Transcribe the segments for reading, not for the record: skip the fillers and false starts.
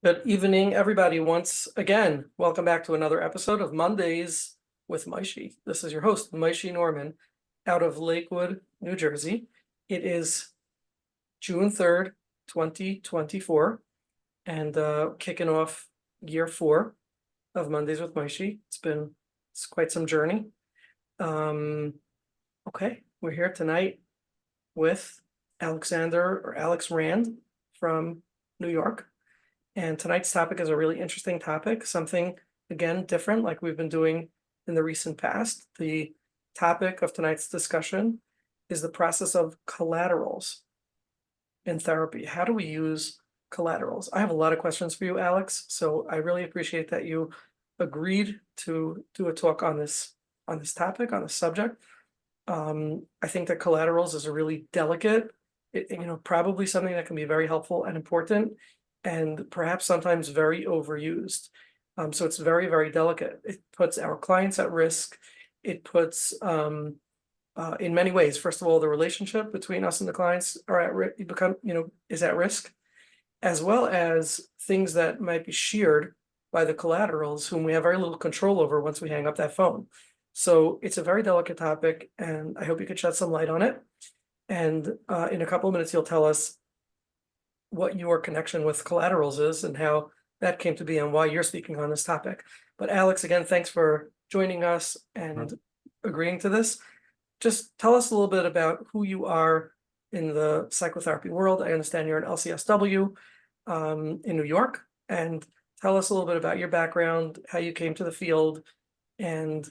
Good evening, everybody. Once again, welcome back to another episode of Mondays with Moshe. This is your host, Moshe Norman, out of Lakewood, New Jersey. It is June 3rd, 2024, and kicking off year 4 of Mondays with Moshe. It's quite some journey. Okay, we're here tonight with Alex Rand from New York. And tonight's topic is a really interesting topic, something, again, different like we've been doing in the recent past. The topic of tonight's discussion is the process of collaterals in therapy. How do we use collaterals? I have a lot of questions for you, Alex, so I really appreciate that you agreed to do a talk on this topic, on this subject. I think that collaterals is a really delicate, probably something that can be very helpful and important, and perhaps sometimes very overused. So it's very, very delicate. It puts our clients at risk. It puts, in many ways, first of all, the relationship between us and the clients are at risk, is at risk, as well as things that might be shared by the collaterals, whom we have very little control over once we hang up that phone. So it's a very delicate topic, and I hope you could shed some light on it. And in a couple of minutes, you'll tell us what your connection with collaterals is and how that came to be and why you're speaking on this topic. But Alex, again, thanks for joining us and agreeing to this. Just tell us a little bit about who you are in the psychotherapy world. I understand you're an LCSW in New York, and tell us a little bit about your background, how you came to the field, and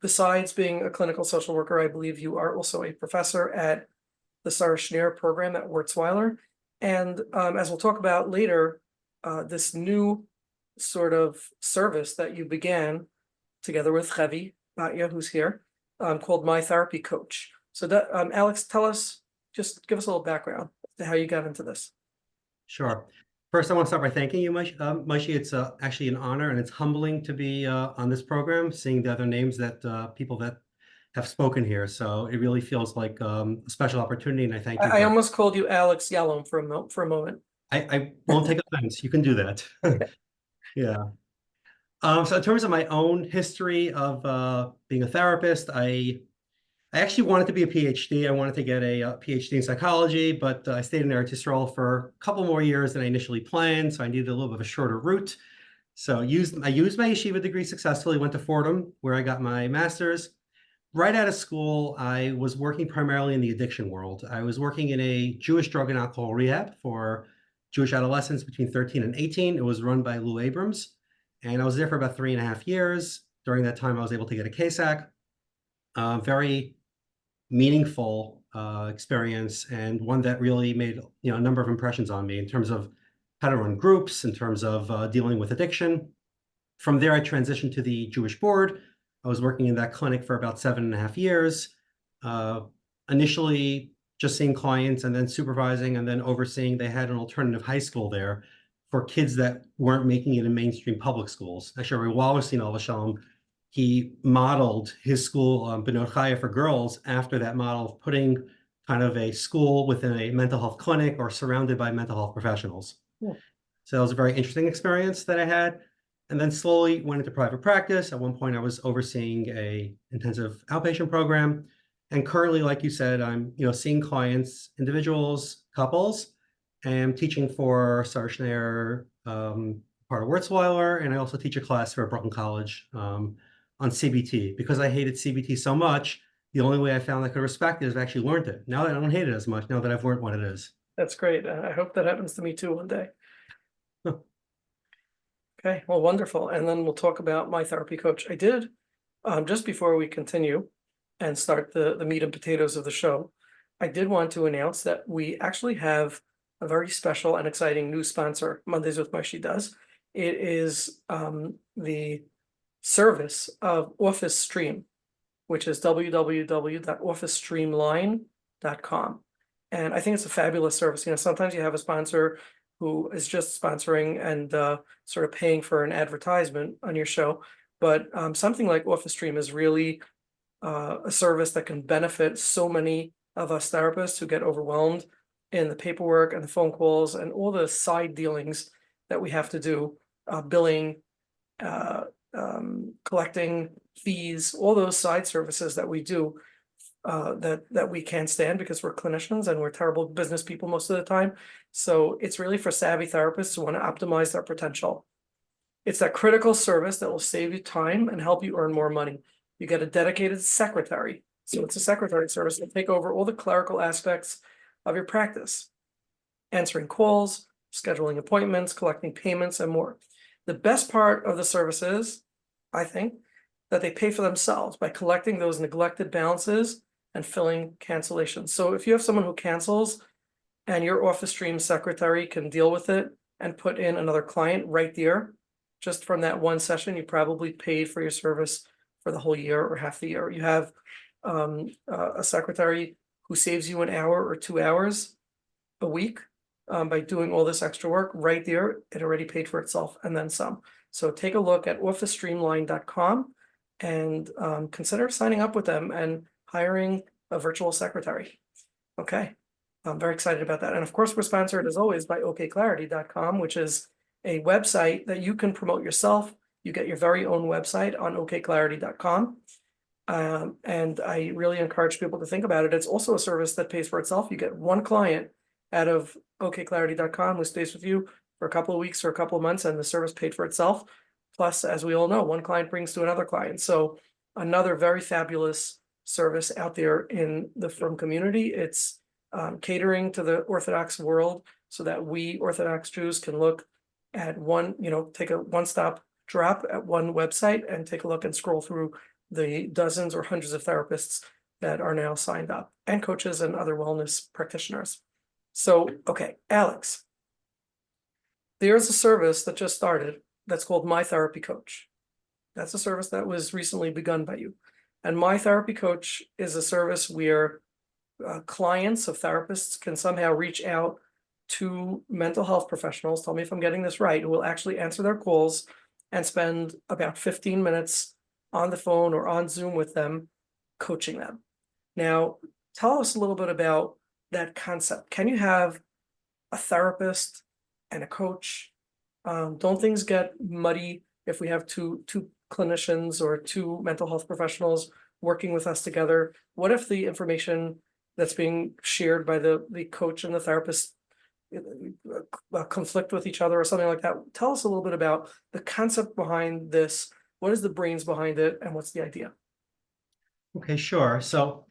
besides being a clinical social worker, I believe you are also a professor at the Sarah Schneer program at Wurzweiler. And as we'll talk about later, this new sort of service that you began together with Chevi Batya, who's here, called My Therapy Coach. So that, Alex, just give us a little background to how you got into this. Sure. First, I want to start by thanking you, Moshe. Moshe, it's actually an honor and it's humbling to be on this program, seeing the other names that people that have spoken here. So it really feels like a special opportunity, and I thank you. I almost called you Alex Yellum for a moment. I won't take offense. You can do that. Yeah. So in terms of my own history of being a therapist, I actually wanted to be a PhD. I wanted to get a PhD in psychology, but I stayed in Eretz Yisrael for a couple more years than I initially planned, so I needed a little bit of a shorter route. So I used my yeshiva degree successfully, went to Fordham, where I got my master's. Right out of school, I was working primarily in the addiction world. I was working in a Jewish drug and alcohol rehab for Jewish adolescents between 13 and 18. It was run by Lou Abrams, and I was there for about 3.5 years. During that time, I was able to get a KSAC. Very meaningful experience, and one that really made a number of impressions on me in terms of how to run groups, in terms of dealing with addiction. From there, I transitioned to the Jewish board. I was working in that clinic for about 7.5 years, initially just seeing clients and then supervising and then overseeing. They had an alternative high school there for kids that weren't making it in mainstream public schools. Actually, Rabbi Wallerstein, Alav Shalom, he modeled his school, Benot Chaya, for girls after that model of putting kind of a school within a mental health clinic or surrounded by mental health professionals. Yeah. So that was a very interesting experience that I had. And then slowly went into private practice. At one point, I was overseeing a intensive outpatient program. And currently, like you said, I'm seeing clients, individuals, couples, and I'm teaching for Sarah Schneer, part of Wurzweiler, and I also teach a class for Brooklyn College on CBT. Because I hated CBT so much, the only way I found I could respect it is I actually learned it. Now that I don't hate it as much, now that I've learned what it is. That's great. I hope that happens to me too one day. Okay, well, wonderful. And then we'll talk about My Therapy Coach. I did, just before we continue and start the meat and potatoes of the show, I did want to announce that we actually have a very special and exciting new sponsor, Mondays with Moshe does. It is the service of Office Stream, which is www.officestreamline.com. And I think it's a fabulous service. Sometimes you have a sponsor who is just sponsoring and sort of paying for an advertisement on your show. But something like Office Stream is really a service that can benefit so many of us therapists who get overwhelmed in the paperwork and the phone calls and all the side dealings that we have to do, billing, collecting fees, all those side services that we do, that we can't stand because we're clinicians and we're terrible business people most of the time. So it's really for savvy therapists who want to optimize their potential. It's that critical service that will save you time and help you earn more money. You get a dedicated secretary. So it's a secretary service that take over all the clerical aspects of your practice, answering calls, scheduling appointments, collecting payments, and more. The best part of the service is, I think, that they pay for themselves by collecting those neglected balances and filling cancellations. So if you have someone who cancels and your Office Stream secretary can deal with it and put in another client right there, just from that one session, you probably paid for your service for the whole year or half the year. You have a secretary who saves you an hour or 2 hours a week by doing all this extra work right there. It already paid for itself and then some. So take a look at officestreamline.com and consider signing up with them and hiring a virtual secretary. Okay, I'm very excited about that. And of course, we're sponsored as always by okclarity.com, which is a website that you can promote yourself. You get your very own website on okclarity.com. And I really encourage people to think about it. It's also a service that pays for itself. You get one client out of okclarity.com who stays with you for a couple of weeks or a couple of months, and the service paid for itself. Plus, as we all know, one client brings to another client. So another very fabulous service out there in the firm community. It's catering to the Orthodox world so that we Orthodox Jews can look at one, take a one-stop drop at one website and take a look and scroll through the dozens or hundreds of therapists that are now signed up, and coaches and other wellness practitioners. So, okay, Alex, there's a service that just started that's called My Therapy Coach. That's a service that was recently begun by you. And My Therapy Coach is a service where clients of therapists can somehow reach out to mental health professionals, tell me if I'm getting this right, who will actually answer their calls and spend about 15 minutes on the phone or on Zoom with them, coaching them. Now, tell us a little bit about that concept. Can you have a therapist and a coach? Don't things get muddy if we have two clinicians or two mental health professionals working with us together? What if the information that's being shared by the coach and the therapist conflict with each other or something like that? Tell us a little bit about the concept behind this. What is the brains behind it, and what's the idea? Okay, sure. So,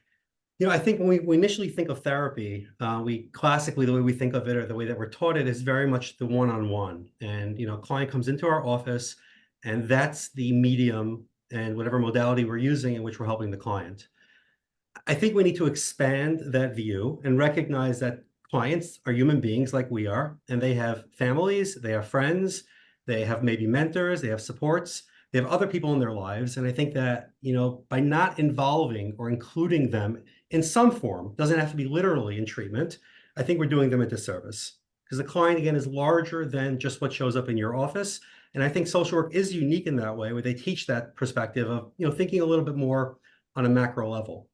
I think when we initially think of therapy, we classically, the way we think of it or the way that we're taught it is very much the one-on-one. And, a client comes into our office, and that's the medium and whatever modality we're using in which we're helping the client. I think we need to expand that view and recognize that clients are human beings like we are, and they have families, they have friends, they have maybe mentors, they have supports, they have other people in their lives. And I think that, by not involving or including them in some form, doesn't have to be literally in treatment, I think we're doing them a disservice. Because the client, again, is larger than just what shows up in your office. And I think social work is unique in that way, where they teach that perspective of, thinking a little bit more on a macro level.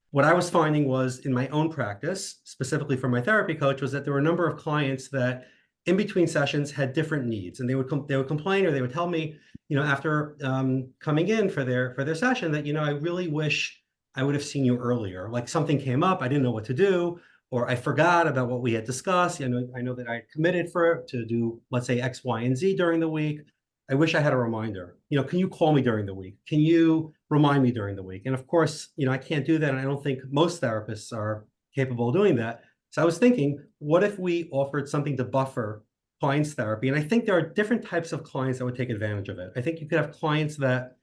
What I was finding was in my own practice, specifically for my therapy coach, was that there were a number of clients that in between sessions had different needs, and they would complain, or they would tell me, after coming in for their session, that I really wish I would have seen you earlier. Like something came up, I didn't know what to do, or I forgot about what we had discussed. I know that I committed to do, let's say, X, Y, and Z during the week. I wish I had a reminder. Can you call me during the week? Can you remind me during the week? And of course, I can't do that. And I don't think most therapists are capable of doing that. So I was thinking, what if we offered something to buffer clients' therapy? And I think there are different types of clients that would take advantage of it. I think you could have clients that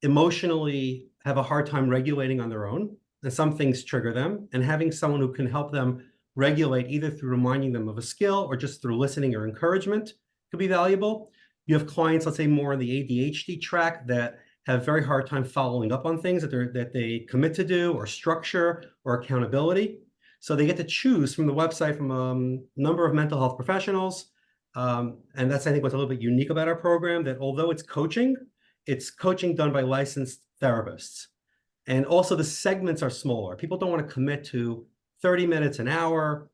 emotionally have a hard time regulating on their own, and some things trigger them, and having someone who can help them regulate either through reminding them of a skill or just through listening or encouragement could be valuable. You have clients, let's say, more on the ADHD track that have very hard time following up on things that they commit to do, or structure, or accountability. So they get to choose from the website from a number of mental health professionals. And that's, I think, what's a little bit unique about our program, that although it's coaching done by licensed therapists. And also the segments are smaller. People don't want to commit to 30 minutes, an hour.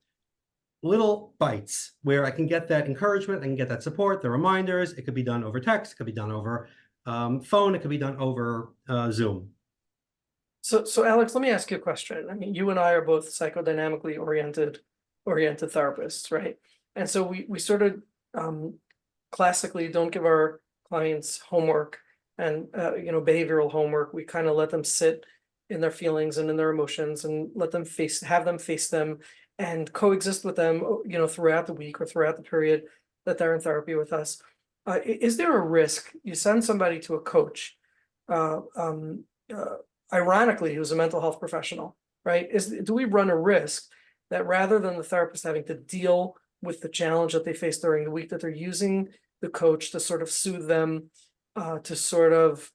little bites where I can get that encouragement, I can get that support, the reminders. It could be done over text, it could be done over phone, it could be done over Zoom. So Alex, let me ask you a question. I mean, you and I are both psychodynamically oriented therapists, right? And so we sort of classically don't give our clients homework and behavioral homework. We kind of let them sit in their feelings and in their emotions and let them have them face them and coexist with them, throughout the week or throughout the period that they're in therapy with us. Is there a risk you send somebody to a coach? Uh, um, Ironically, who's a mental health professional, right? Do we run a risk that rather than the therapist having to deal with the challenge that they face during the week, that they're using the coach to sort of soothe them, to sort of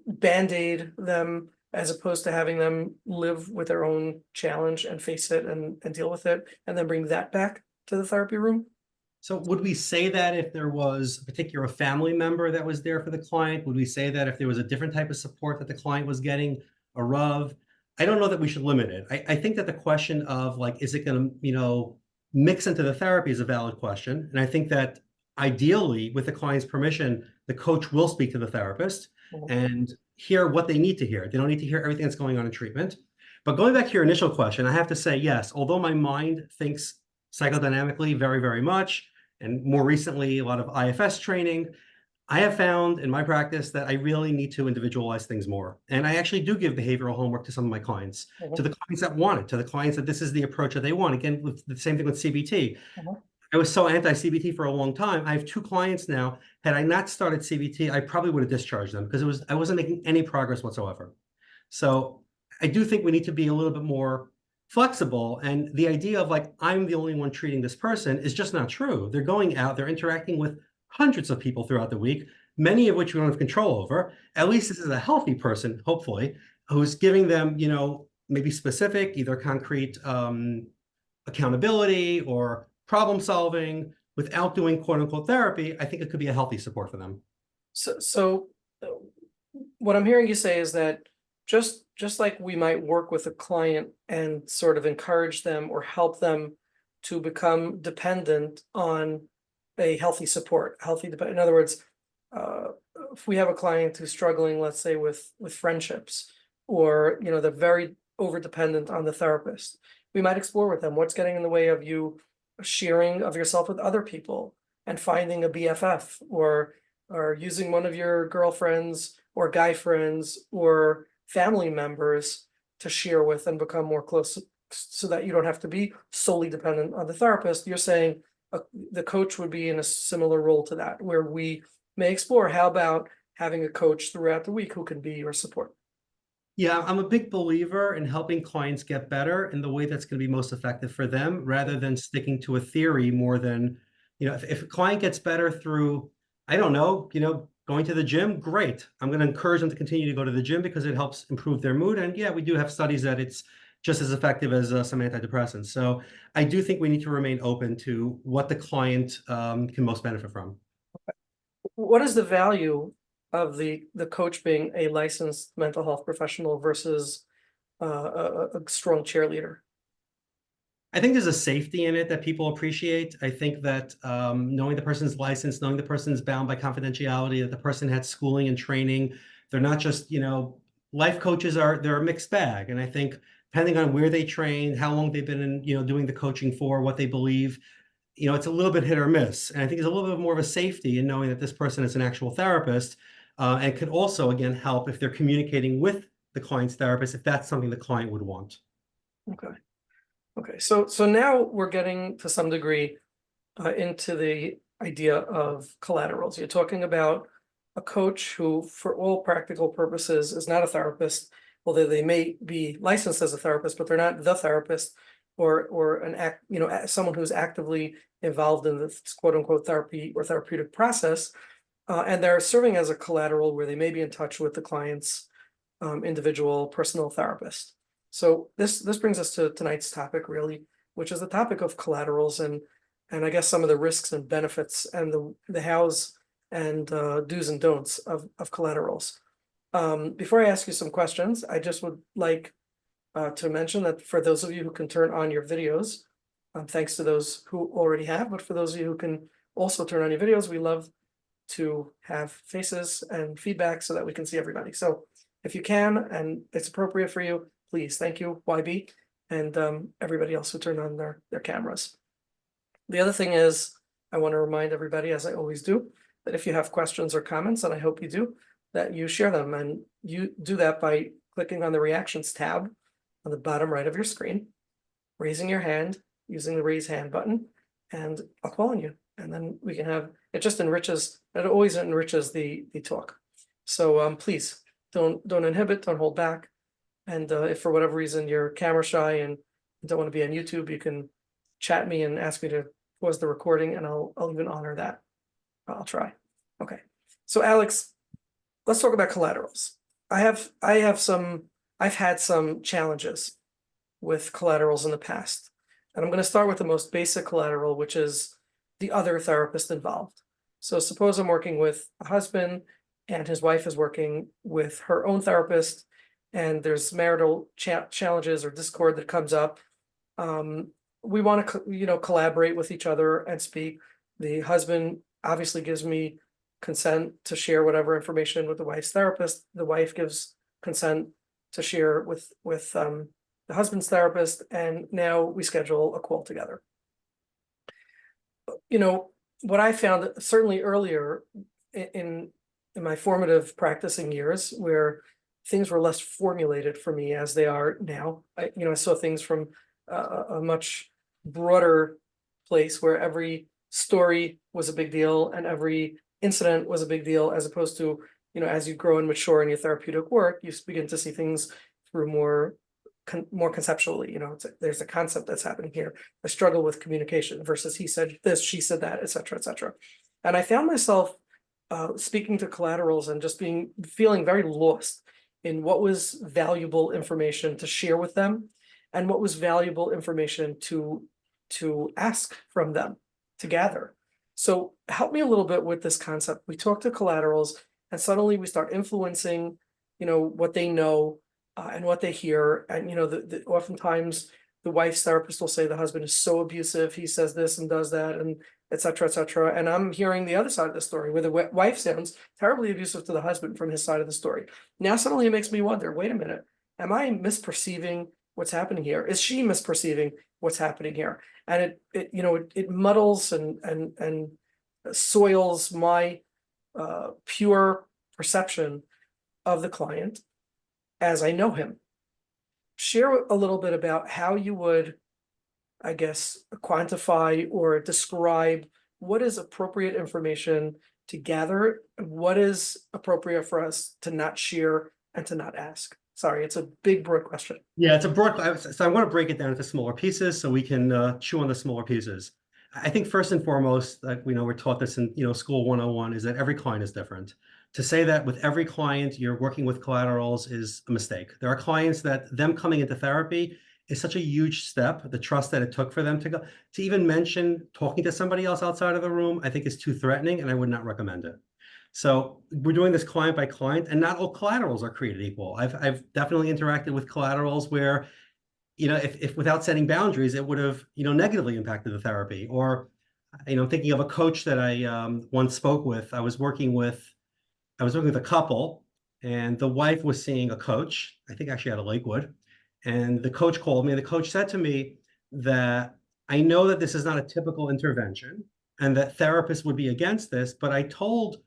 band-aid them, as opposed to having them live with their own challenge and face it and deal with it, and then bring that back to the therapy room? So would we say that if there was a particular family member that was there for the client? Would we say that if there was a different type of support that the client was getting, a RUV? I don't know that we should limit it. I think that the question of like, is it going to, mix into the therapy is a valid question. And I think that ideally, with the client's permission, the coach will speak to the therapist and hear what they need to hear. They don't need to hear everything that's going on in treatment. But going back to your initial question, I have to say, yes, although my mind thinks psychodynamically very, very much, and more recently, a lot of IFS training, I have found in my practice that I really need to individualize things more. And I actually do give behavioral homework to some of my clients, to the clients that want it, to the clients that this is the approach that they want. Again, with the same thing with CBT. I was so anti-CBT for a long time. I have 2 clients now. Had I not started CBT, I probably would have discharged them because I wasn't making any progress whatsoever. So I do think we need to be a little bit more flexible. And the idea of like, I'm the only one treating this person is just not true. They're going out, they're interacting with hundreds of people throughout the week, many of which we don't have control over. At least this is a healthy person, hopefully, who's giving them, maybe specific, either concrete accountability or problem solving without doing quote unquote therapy. I think it could be a healthy support for them. So what I'm hearing you say is that just like we might work with a client and sort of encourage them or help them to become dependent on a healthy support, in other words, if we have a client who's struggling, let's say with friendships, or they're very over dependent on the therapist, we might explore with them what's getting in the way of you sharing of yourself with other people and finding a BFF, or using one of your girlfriends or guy friends or family members to share with and become more close, so that you don't have to be solely dependent on the therapist. You're saying the coach would be in a similar role to that, where we may explore how about having a coach throughout the week who can be your support. Yeah, I'm a big believer in helping clients get better in the way that's going to be most effective for them, rather than sticking to a theory more than, if a client gets better through, I don't know, going to the gym, great. I'm going to encourage them to continue to go to the gym because it helps improve their mood. And yeah, we do have studies that it's just as effective as some antidepressants. So I do think we need to remain open to what the client can most benefit from. What is the value of the coach being a licensed mental health professional versus a strong cheerleader? I think there's a safety in it that people appreciate. I think that knowing the person's license, knowing the person's bound by confidentiality, that the person had schooling and training, they're not just, life coaches they're a mixed bag. And I think depending on where they train, how long they've been in, doing the coaching for, what they believe, it's a little bit hit or miss. And I think there's a little bit more of a safety in knowing that this person is an actual therapist, and could also, again, help if they're communicating with the client's therapist, if that's something the client would want. Okay. So now we're getting to some degree into the idea of collaterals. You're talking about a coach who, for all practical purposes, is not a therapist, although they may be licensed as a therapist, but they're not the therapist, or someone who's actively involved in the quote unquote therapy or therapeutic process, and they're serving as a collateral where they may be in touch with the client's individual personal therapist. So this brings us to tonight's topic, really, which is the topic of collaterals, and I guess some of the risks and benefits and the hows and do's and don'ts of collaterals. Before I ask you some questions, I just would like to mention that for those of you who can turn on your videos, Thanks to those who already have, but for those of you who can also turn on your videos, we love to have faces and feedback so that we can see everybody. So if you can, and it's appropriate for you, please, thank you, YB, and everybody else who turned on their cameras. The other thing is, I want to remind everybody, as I always do, that if you have questions or comments, and I hope you do, that you share them, and you do that by clicking on the reactions tab on the bottom right of your screen, raising your hand, using the raise hand button, and I'll call on you. And then we can have, it just enriches, it always enriches the talk. So please don't inhibit, don't hold back. And if for whatever reason you're camera shy and don't want to be on YouTube, you can chat me and ask me to pause the recording, and I'll even honor that. I'll try. Okay. So Alex, let's talk about collaterals. I've had some challenges with collaterals in the past. And I'm going to start with the most basic collateral, which is the other therapist involved. So suppose I'm working with a husband and his wife is working with her own therapist, and there's marital challenges or discord that comes up. We want to, collaborate with each other and speak. The husband obviously gives me consent to share whatever information with the wife's therapist. The wife gives consent to share with the husband's therapist, and now we schedule a call together. What I found certainly earlier in my formative practicing years, where things were less formulated for me as they are now. I saw things from a much broader place where every story was a big deal and every incident was a big deal, as opposed to, as you grow and mature in your therapeutic work, you begin to see things through more conceptually. There's a concept that's happening here. I struggle with communication versus he said this, she said that, etc., etc. And I found myself speaking to collaterals and just feeling very lost in what was valuable information to share with them and what was valuable information to ask from them, to gather. So help me a little bit with this concept. We talk to collaterals and suddenly we start influencing, what they know and what they hear. And, oftentimes the wife's therapist will say the husband is so abusive, he says this and does that, and et cetera, et cetera. And I'm hearing the other side of the story where the wife sounds terribly abusive to the husband from his side of the story. Now suddenly it makes me wonder, wait a minute, am I misperceiving what's happening here? Is she misperceiving what's happening here? And it muddles and soils my pure perception of the client as I know him. Share a little bit about how you would, I guess, quantify or describe what is appropriate information to gather, what is appropriate for us to not share and to not ask. Sorry, it's a big, broad question. Yeah, it's a broad, so I want to break it down into smaller pieces so we can chew on the smaller pieces. I think first and foremost, like we're taught this in school 101, is that every client is different. To say that with every client you're working with collaterals is a mistake. There are clients that them coming into therapy is such a huge step. The trust that it took for them to even mention talking to somebody else outside of the room, I think is too threatening, and I would not recommend it. So we're doing this client by client, and not all collaterals are created equal. I've definitely interacted with collaterals where, if without setting boundaries, it would have, negatively impacted the therapy. Or, thinking of a coach that I once spoke with. I was working with a couple, and the wife was seeing a coach, I think actually out of Lakewood. And the coach called me, and the coach said to me that I know that this is not a typical intervention and that therapists would be against this, but I told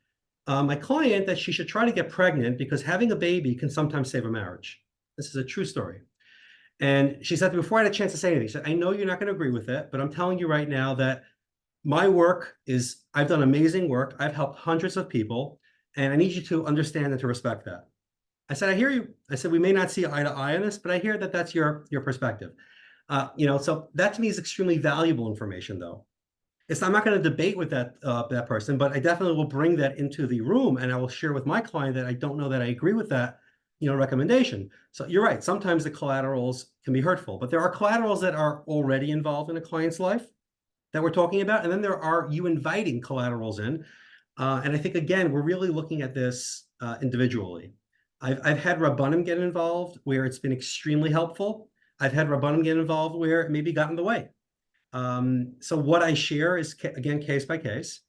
my client that she should try to get pregnant because having a baby can sometimes save a marriage. This is a true story. And she said, before I had a chance to say anything, she said, I know you're not going to agree with it, but I'm telling you right now that my work is, I've done amazing work. I've helped hundreds of people, and I need you to understand and to respect that. I said, I hear you. I said, we may not see eye to eye on this, but I hear that that's your perspective. So that to me is extremely valuable information, though. I'm not going to debate with that person, but I definitely will bring that into the room, and I will share with my client that I don't know that I agree with that, recommendation. So you're right. Sometimes the collaterals can be hurtful, but there are collaterals that are already involved in a client's life that we're talking about, and then there are you inviting collaterals in. And I think, again, we're really looking at this individually. I've had Rabbanim get involved where it's been extremely helpful. I've had Rabbanim get involved where it maybe got in the way. So what I share is, again, case by case.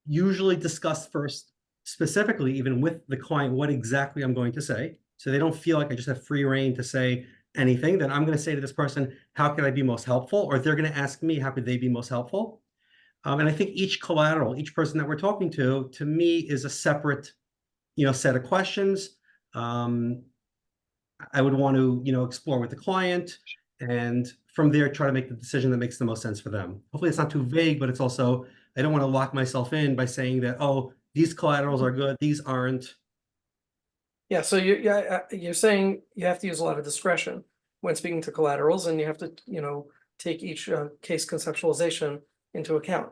Usually discuss first, specifically, even with the client, what exactly I'm going to say. So they don't feel like I just have free reign to say anything. Then I'm going to say to this person, how can I be most helpful? Or they're going to ask me, how could they be most helpful? And I think each collateral, each person that we're talking to me, is a separate, set of questions. I would want to, explore with the client, and from there try to make the decision that makes the most sense for them. Hopefully it's not too vague, but it's also, I don't want to lock myself in by saying that, oh, these collaterals are good, these aren't. Yeah, so you're saying you have to use a lot of discretion when speaking to collaterals, and you have to, take each case conceptualization into account.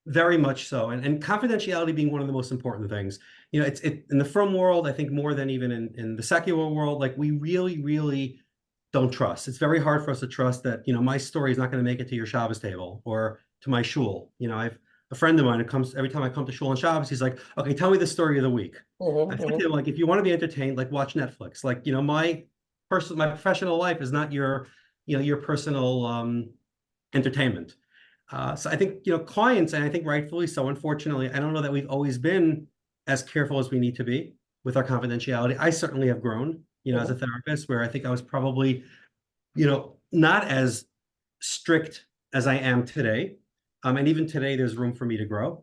Very much so, and confidentiality being one of the most important things. It's in the firm world, I think more than even in the secular world, like we really, really don't trust. It's very hard for us to trust that, my story is not going to make it to your Shabbos table or to my shul. I've a friend of mine who comes every time I come to shul on Shabbos, he's like, okay, tell me the story of the week. I think that, like, if you want to be entertained, like watch Netflix. Like, my professional life is not your, your personal entertainment. So I think, clients, and I think rightfully so, unfortunately, I don't know that we've always been as careful as we need to be with our confidentiality. I certainly have grown, as a therapist, where I think I was probably, not as strict as I am today. And even today, there's room for me to grow.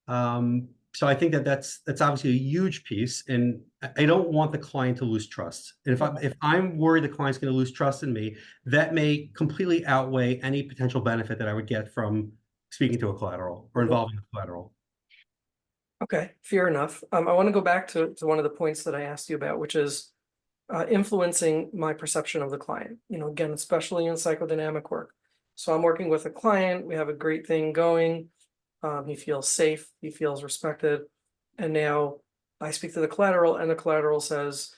So I think that that's obviously a huge piece, and I don't want the client to lose trust. And if I'm worried the client's going to lose trust in me, that may completely outweigh any potential benefit that I would get from speaking to a collateral or involving a collateral. Okay, fair enough. I want to go back to one of the points that I asked you about, which is influencing my perception of the client. Again, especially in psychodynamic work. So I'm working with a client. We have a great thing going. He feels safe. He feels respected. And now I speak to the collateral, and the collateral says,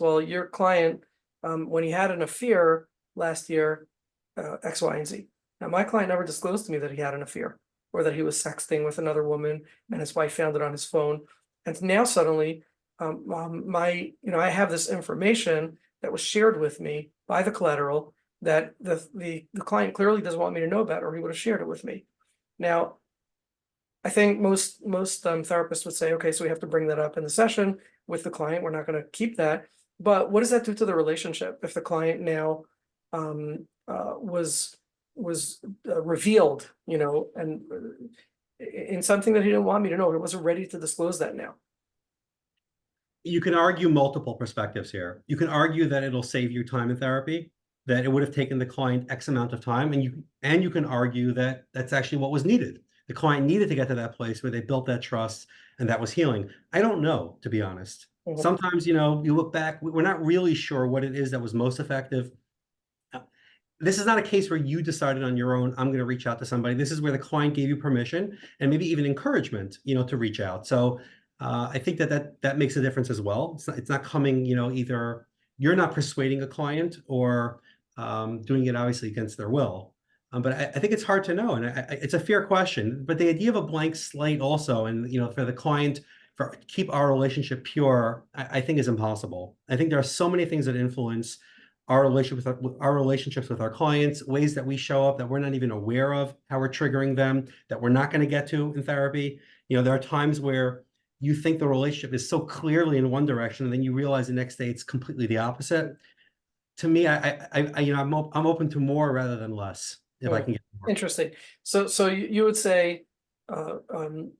well, your client, when he had an affair last year, X, Y, and Z. Now, my client never disclosed to me that he had an affair or that he was sexting with another woman, and his wife found it on his phone. And now suddenly, I have this information that was shared with me by the collateral that the client clearly doesn't want me to know about, or he would have shared it with me. Now, I think most therapists would say, okay, so we have to bring that up in the session with the client. We're not going to keep that. But what does that do to the relationship if the client now was revealed, and in something that he didn't want me to know? He wasn't ready to disclose that now. You can argue multiple perspectives here. You can argue that it'll save you time in therapy, that it would have taken the client X amount of time, and you can argue that that's actually what was needed. The client needed to get to that place where they built that trust, and that was healing. I don't know, to be honest. Sometimes, you look back, we're not really sure what it is that was most effective. This is not a case where you decided on your own, I'm going to reach out to somebody. This is where the client gave you permission and maybe even encouragement, to reach out. So I think that makes a difference as well. It's not coming, either you're not persuading a client or doing it obviously against their will. But I think it's hard to know, and it's a fair question. But the idea of a blank slate also, and for the client, for keep our relationship pure, I think is impossible. I think there are so many things that influence our relationships with our clients, ways that we show up that we're not even aware of, how we're triggering them, that we're not going to get to in therapy. There are times where you think the relationship is so clearly in one direction, and then you realize the next day it's completely the opposite. To me, I'm open to more rather than less if I can get more. Interesting. So you would say,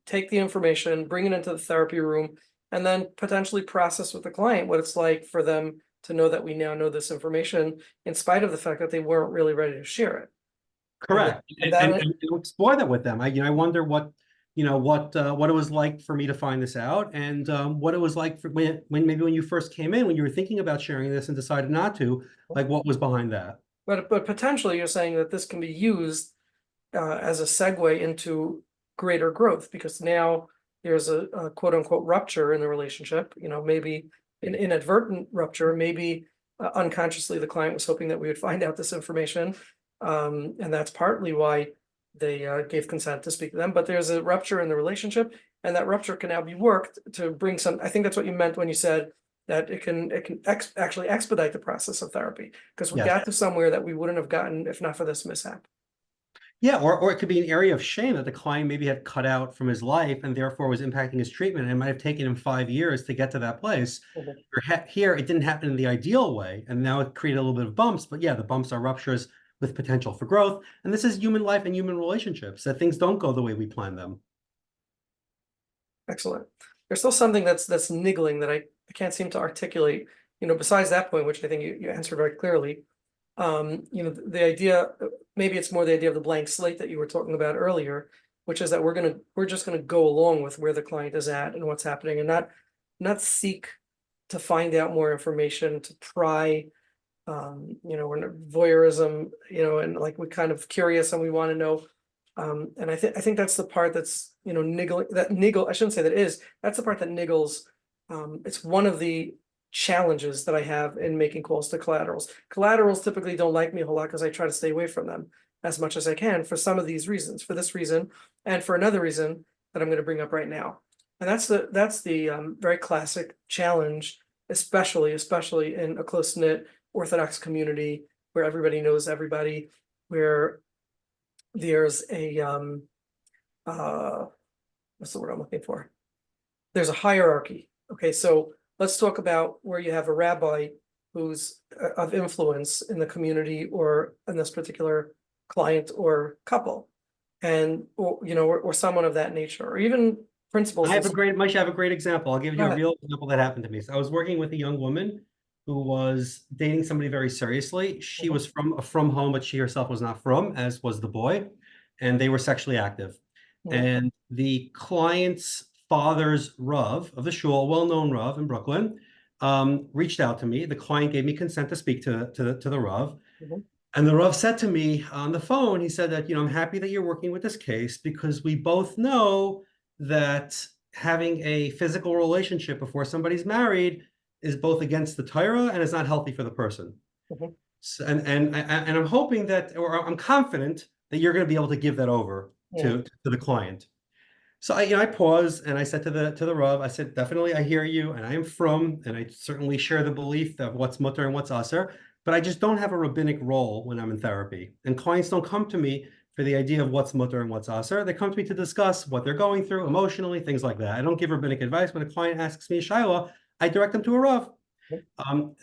take the information, bring it into the therapy room, and then potentially process with the client what it's like for them to know that we now know this information, in spite of the fact that they weren't really ready to share it. Correct. And explore that with them. I wonder what it was like for me to find this out, and what it was like for when maybe when you first came in, when you were thinking about sharing this and decided not to, like what was behind that. But potentially you're saying that this can be used as a segue into greater growth, because now there's a quote unquote rupture in the relationship, maybe an inadvertent rupture, maybe unconsciously the client was hoping that we would find out this information. And that's partly why they gave consent to speak to them, but there's a rupture in the relationship, and that rupture can now be worked to bring some, I think that's what you meant when you said that it can actually expedite the process of therapy, because we Yes. got to somewhere that we wouldn't have gotten if not for this mishap. Yeah, or it could be an area of shame that the client maybe had cut out from his life and therefore was impacting his treatment. And it might have taken him 5 years to get to that place. Mhm. Here, it didn't happen in the ideal way, and now it created a little bit of bumps. But yeah, the bumps are ruptures with potential for growth. And this is human life and human relationships, that things don't go the way we plan them. Excellent. There's still something that's niggling that I can't seem to articulate, besides that point, which I think you answered very clearly. The idea, maybe it's more the idea of the blank slate that you were talking about earlier, which is that we're just gonna go along with where the client is at and what's happening, and not seek to find out more information, to pry. We're voyeurism, and like we're kind of curious and we want to know. And I think that's the part that's, I shouldn't say that is, that's the part that niggles. It's one of the challenges that I have in making calls to collaterals. Collaterals typically don't like me a whole lot because I try to stay away from them as much as I can for some of these reasons, for this reason, and for another reason that I'm going to bring up right now. And that's the very classic challenge, especially in a close-knit Orthodox community where everybody knows everybody, where there's a what's the word I'm looking for? There's a hierarchy. Okay, so let's talk about where you have a rabbi who's of influence in the community or in this particular client or couple, and or someone of that nature, or even principals. Moshe, I have a great example. I'll give Go you a ahead. real example that happened to me. So I was working with a young woman who was dating somebody very seriously. She was from home, but she herself was not from, as was the boy, and they were sexually active. Mhm. And the client's father's Rav of the shul, well-known Rav in Brooklyn, reached out to me. The client gave me consent to speak to the Rav. Mhm. And the Rav said to me on the phone, he said that, I'm happy that you're working with this case because we both know that having a physical relationship before somebody's married is both against the Torah and is not healthy for the person. Mhm. So, and I'm hoping that, or I'm confident that you're going to be able to give that over Mhm. to the client. So I paused and I said to the Rav, I said, definitely, I hear you, and I am from, and I certainly share the belief of what's mutter and what's aser, but I just don't have a rabbinic role when I'm in therapy. And clients don't come to me for the idea of what's mutter and what's aser. They come to me to discuss what they're going through emotionally, things like that. I don't give rabbinic advice. When a client asks me a shayla, I direct them to a Rav.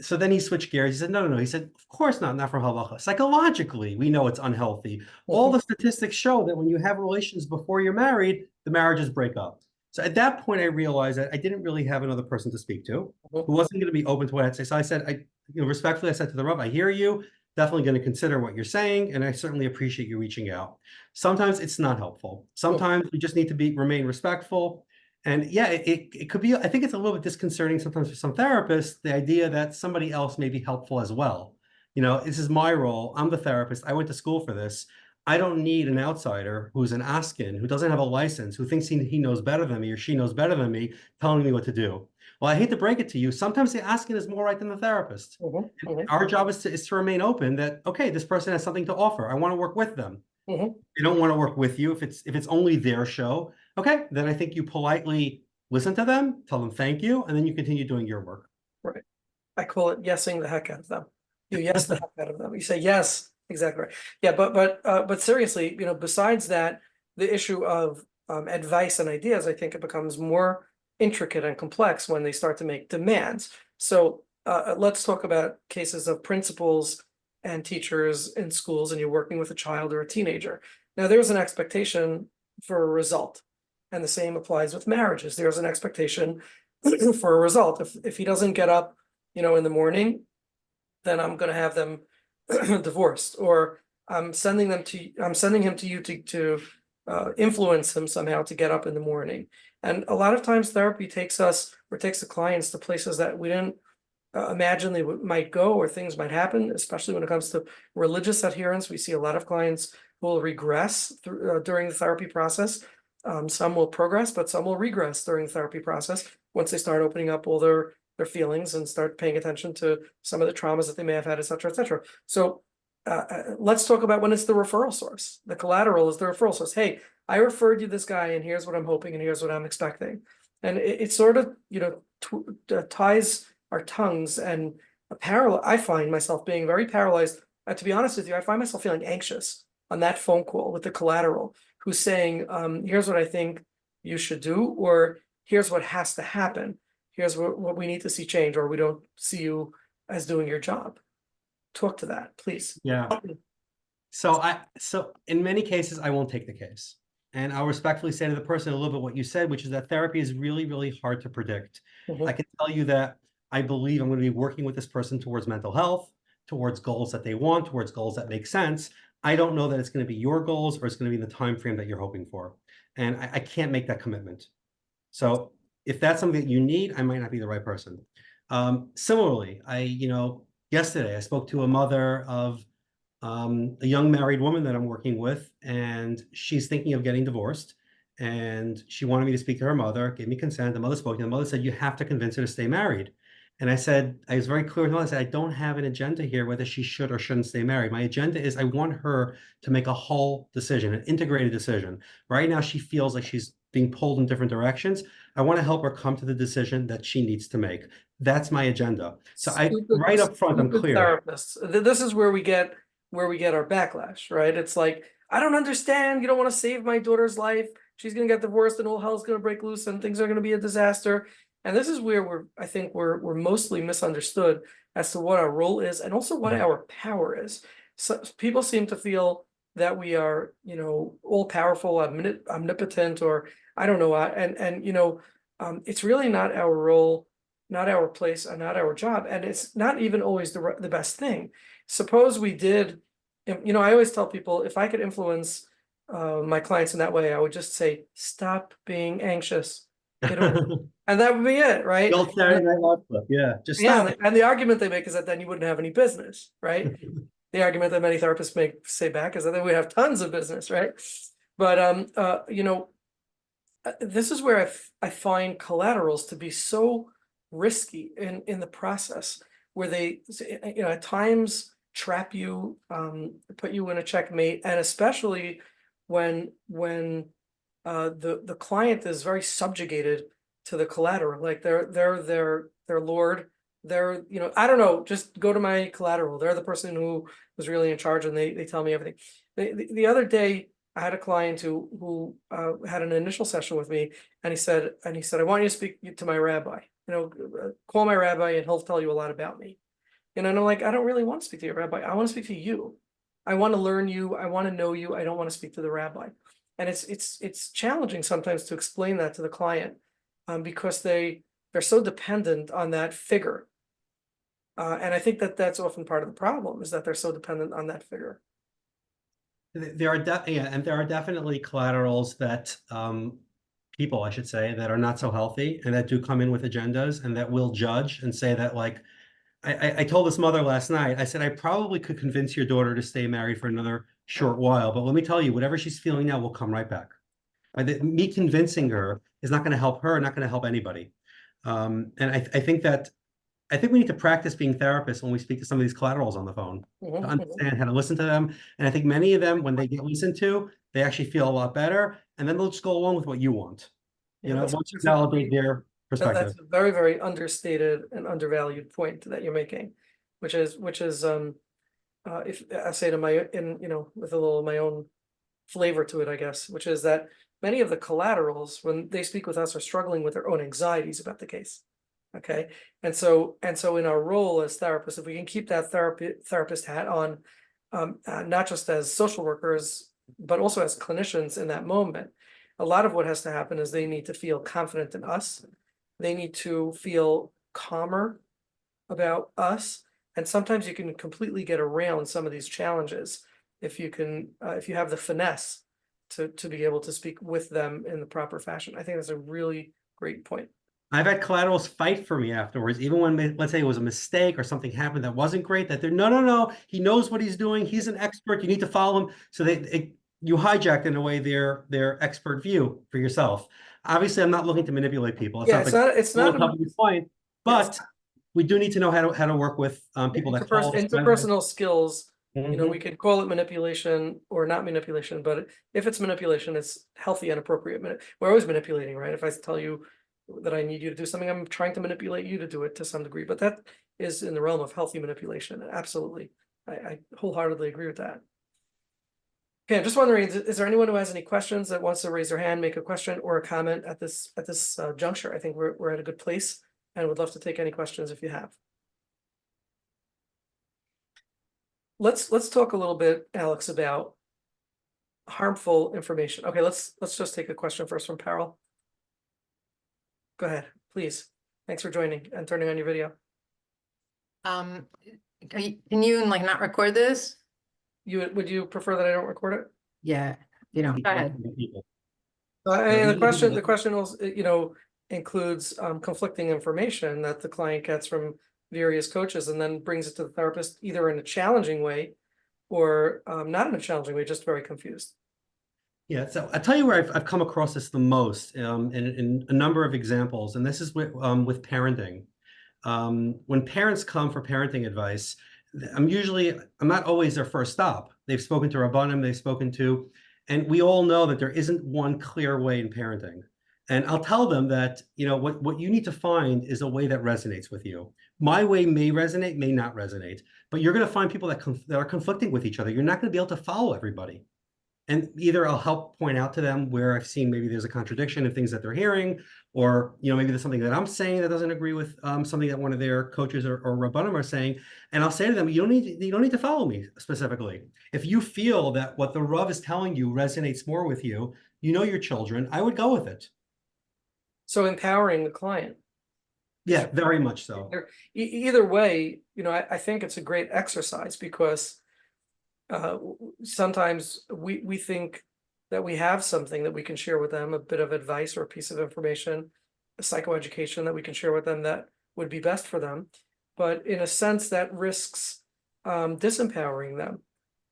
So then he switched gears. He said, no. He said, of course not for halacha. Psychologically, we know it's unhealthy. All Mhm. the statistics show that when you have relations before you're married, the marriages break up. So at that point, I realized that I didn't really have another person to speak to Mhm. who wasn't going to be open to what I had to say. So I said, respectfully, I said to the Rav, I hear you. Definitely going to consider what you're saying, and I certainly appreciate you reaching out. Sometimes it's not helpful. Mhm. Sometimes we just need to remain respectful. And yeah, it could be, I think it's a little bit disconcerting sometimes for some therapists, the idea that somebody else may be helpful as well. This is my role. I'm the therapist. I went to school for this. I don't need an outsider who's an askin, who doesn't have a license, who thinks he knows better than me or she knows better than me, telling me what to do. Well, I hate to break it to you. Sometimes the askin is more right than the therapist. Mhm. Mhm. Our job is to remain open that, okay, this person has something to offer. I want to work with them. Mhm. They don't want to work with you if it's only their show. Okay, then I think you politely listen to them, tell them thank you, and then you continue doing your work. Right. I call it yesing the heck out of them. You yes the heck out of them. You say yes, exactly right. Yeah, but seriously, besides that, the issue of advice and ideas, I think it becomes more intricate and complex when they start to make demands. So let's talk about cases of principals and teachers in schools, and you're working with a child or a teenager. Now, there's an expectation for a result, and the same applies with marriages. There's an expectation for a result. If he doesn't get up, in the morning, then I'm going to have them divorced, or I'm sending him to you to influence him somehow to get up in the morning. And a lot of times therapy takes the clients to places that we didn't imagine they might go, or things might happen, especially when it comes to religious adherence. We see a lot of clients who will regress during the therapy process. Some will progress, but some will regress during the therapy process once they start opening up all their feelings and start paying attention to some of the traumas that they may have had, et cetera, et cetera. So let's talk about when it's the referral source. The collateral is the referral source. Hey, I referred you this guy, and here's what I'm hoping, and here's what I'm expecting. And it sort of, ties our tongues and I find myself being very paralyzed. To be honest with you, I find myself feeling anxious on that phone call with the collateral who's saying, here's what I think you should do, or here's what has to happen. Here's what we need to see change, or we don't see you as doing your job. Talk to that, please. Yeah. So in many cases, I won't take the case. And I'll respectfully say to the person a little bit what you said, which is that therapy is really, really hard to predict. I can tell you that I believe I'm going to be working with this person towards mental health, towards goals that they want, towards goals that make sense. I don't know that it's going to be your goals or it's going to be in the time frame that you're hoping for. And I can't make that commitment. So if that's something that you need, I might not be the right person. Similarly, yesterday I spoke to a mother of a young married woman that I'm working with, and she's thinking of getting divorced. And she wanted me to speak to her mother, gave me consent. The mother spoke, and the mother said, you have to convince her to stay married. And I said, I was very clear with her. I said, I don't have an agenda here whether she should or shouldn't stay married. My agenda is I want her to make a whole decision, an integrated decision. Right now, she feels like she's being pulled in different directions. I want to help her come to the decision that she needs to make. That's my agenda. So right up front, I'm clear. Therapists. This is where we get our backlash, right? It's like, I don't understand. You don't want to save my daughter's life. She's going to get divorced and all hell's going to break loose and things are going to be a disaster. And this is where I think we're mostly misunderstood as to what our role is and also what our power is. So people seem to feel that we are, all powerful, omnipotent, or I don't know. It's really not our role, not our place, and not our job. And it's not even always the best thing. Suppose we did, I always tell people, if I could influence my clients in that way, I would just say, stop being anxious. And that would be it, right? The old Saturday Night Live clip. Yeah, just stop. And the argument they make is that then you wouldn't have any business, right? The argument that many therapists say back is that then we have tons of business, right? But this is where I find collaterals to be so risky in the process, where they at times trap you, put you in a checkmate, and especially when the client is very subjugated to the collateral, like they're their lord. They're, I don't know, just go to my collateral. They're the person who was really in charge, and they tell me everything. The other day, I had a client who had an initial session with me, and he said, I want you to speak to my rabbi. Call my rabbi, and he'll tell you a lot about me. And I'm like, I don't really want to speak to your rabbi. I want to speak to you. I want to learn you. I want to know you. I don't want to speak to the rabbi. And it's challenging sometimes to explain that to the client, because they're so dependent on that figure. And I think that's often part of the problem, is that they're so dependent on that figure. There are definitely collaterals that people, I should say, that are not so healthy and that do come in with agendas and that will judge and say that, like, I told this mother last night, I said, I probably could convince your daughter to stay married for another short while, but let me tell you, whatever she's feeling now will come right back. Me convincing her is not going to help her, not going to help anybody. And I think we need to practice being therapists when we speak to some of these collaterals on the phone, to understand how to listen to them. And I think many of them, when they get listened to, they actually feel a lot better. And then they'll just go along with what you want. Once you validate their perspective. That's a very, very understated and undervalued point that you're making, which is if I say to with a little of my own flavor to it, I guess, which is that many of the collaterals, when they speak with us, are struggling with their own anxieties about the case. Okay. And so in our role as therapists, if we can keep that therapist hat on, not just as social workers, but also as clinicians in that moment, a lot of what has to happen is they need to feel confident in us. They need to feel calmer about us. And sometimes you can completely get around some of these challenges if you have the finesse to be able to speak with them in the proper fashion. I think that's a really great point. I've had collaterals fight for me afterwards, even when, let's say, it was a mistake or something happened that wasn't great, that they're, no, he knows what he's doing. He's an expert. You need to follow him. So you hijacked, in a way, their expert view for yourself. Obviously, I'm not looking to manipulate people. It's not point, but we do need to know how to work with people that interpersonal skills. We could call it manipulation or not manipulation, but if it's manipulation, it's healthy and appropriate. We're always manipulating, right? If I tell you, that I need you to do something, I'm trying to manipulate you to do it to some degree, but that is in the realm of healthy manipulation. Absolutely. I wholeheartedly agree with that. Okay, I'm just wondering, is there anyone who has any questions that wants to raise their hand, make a question or a comment at this juncture? I think we're at a good place and would love to take any questions if you have. Let's talk a little bit, Alex, about harmful information. Okay, let's just take a question first from Carol. Go ahead, please. Thanks for joining and turning on your video. Can you like not record this? Would you prefer that I don't record it? Yeah, you know, go ahead. And the usually question also, includes conflicting information that the client gets from various coaches and then brings it to the therapist either in a challenging way or not in a challenging way, just very confused. Yeah, so I'll tell you where I've come across this the most in a number of examples, and this is with parenting. When parents come for parenting advice, I'm not always their first stop. They've spoken to Rabbanim, and we all know that there isn't one clear way in parenting. And I'll tell them that, what you need to find is a way that resonates with you. My way may resonate, may not resonate, but you're going to find people that are conflicting with each other. You're not going to be able to follow everybody. And either I'll help point out to them where I've seen maybe there's a contradiction in things that they're hearing, or maybe there's something that I'm saying that doesn't agree with something that one of their coaches or Rabbanim are saying. And I'll say to them, you don't need to follow me specifically. If you feel that what the Rav is telling you resonates more with you, your children, I would go with it. So empowering the client. Yeah, very much so. Either way, I think it's a great exercise because sometimes we think that we have something that we can share with them, a bit of advice or a piece of information, a psychoeducation that we can share with them that would be best for them. But in a sense that risks disempowering them.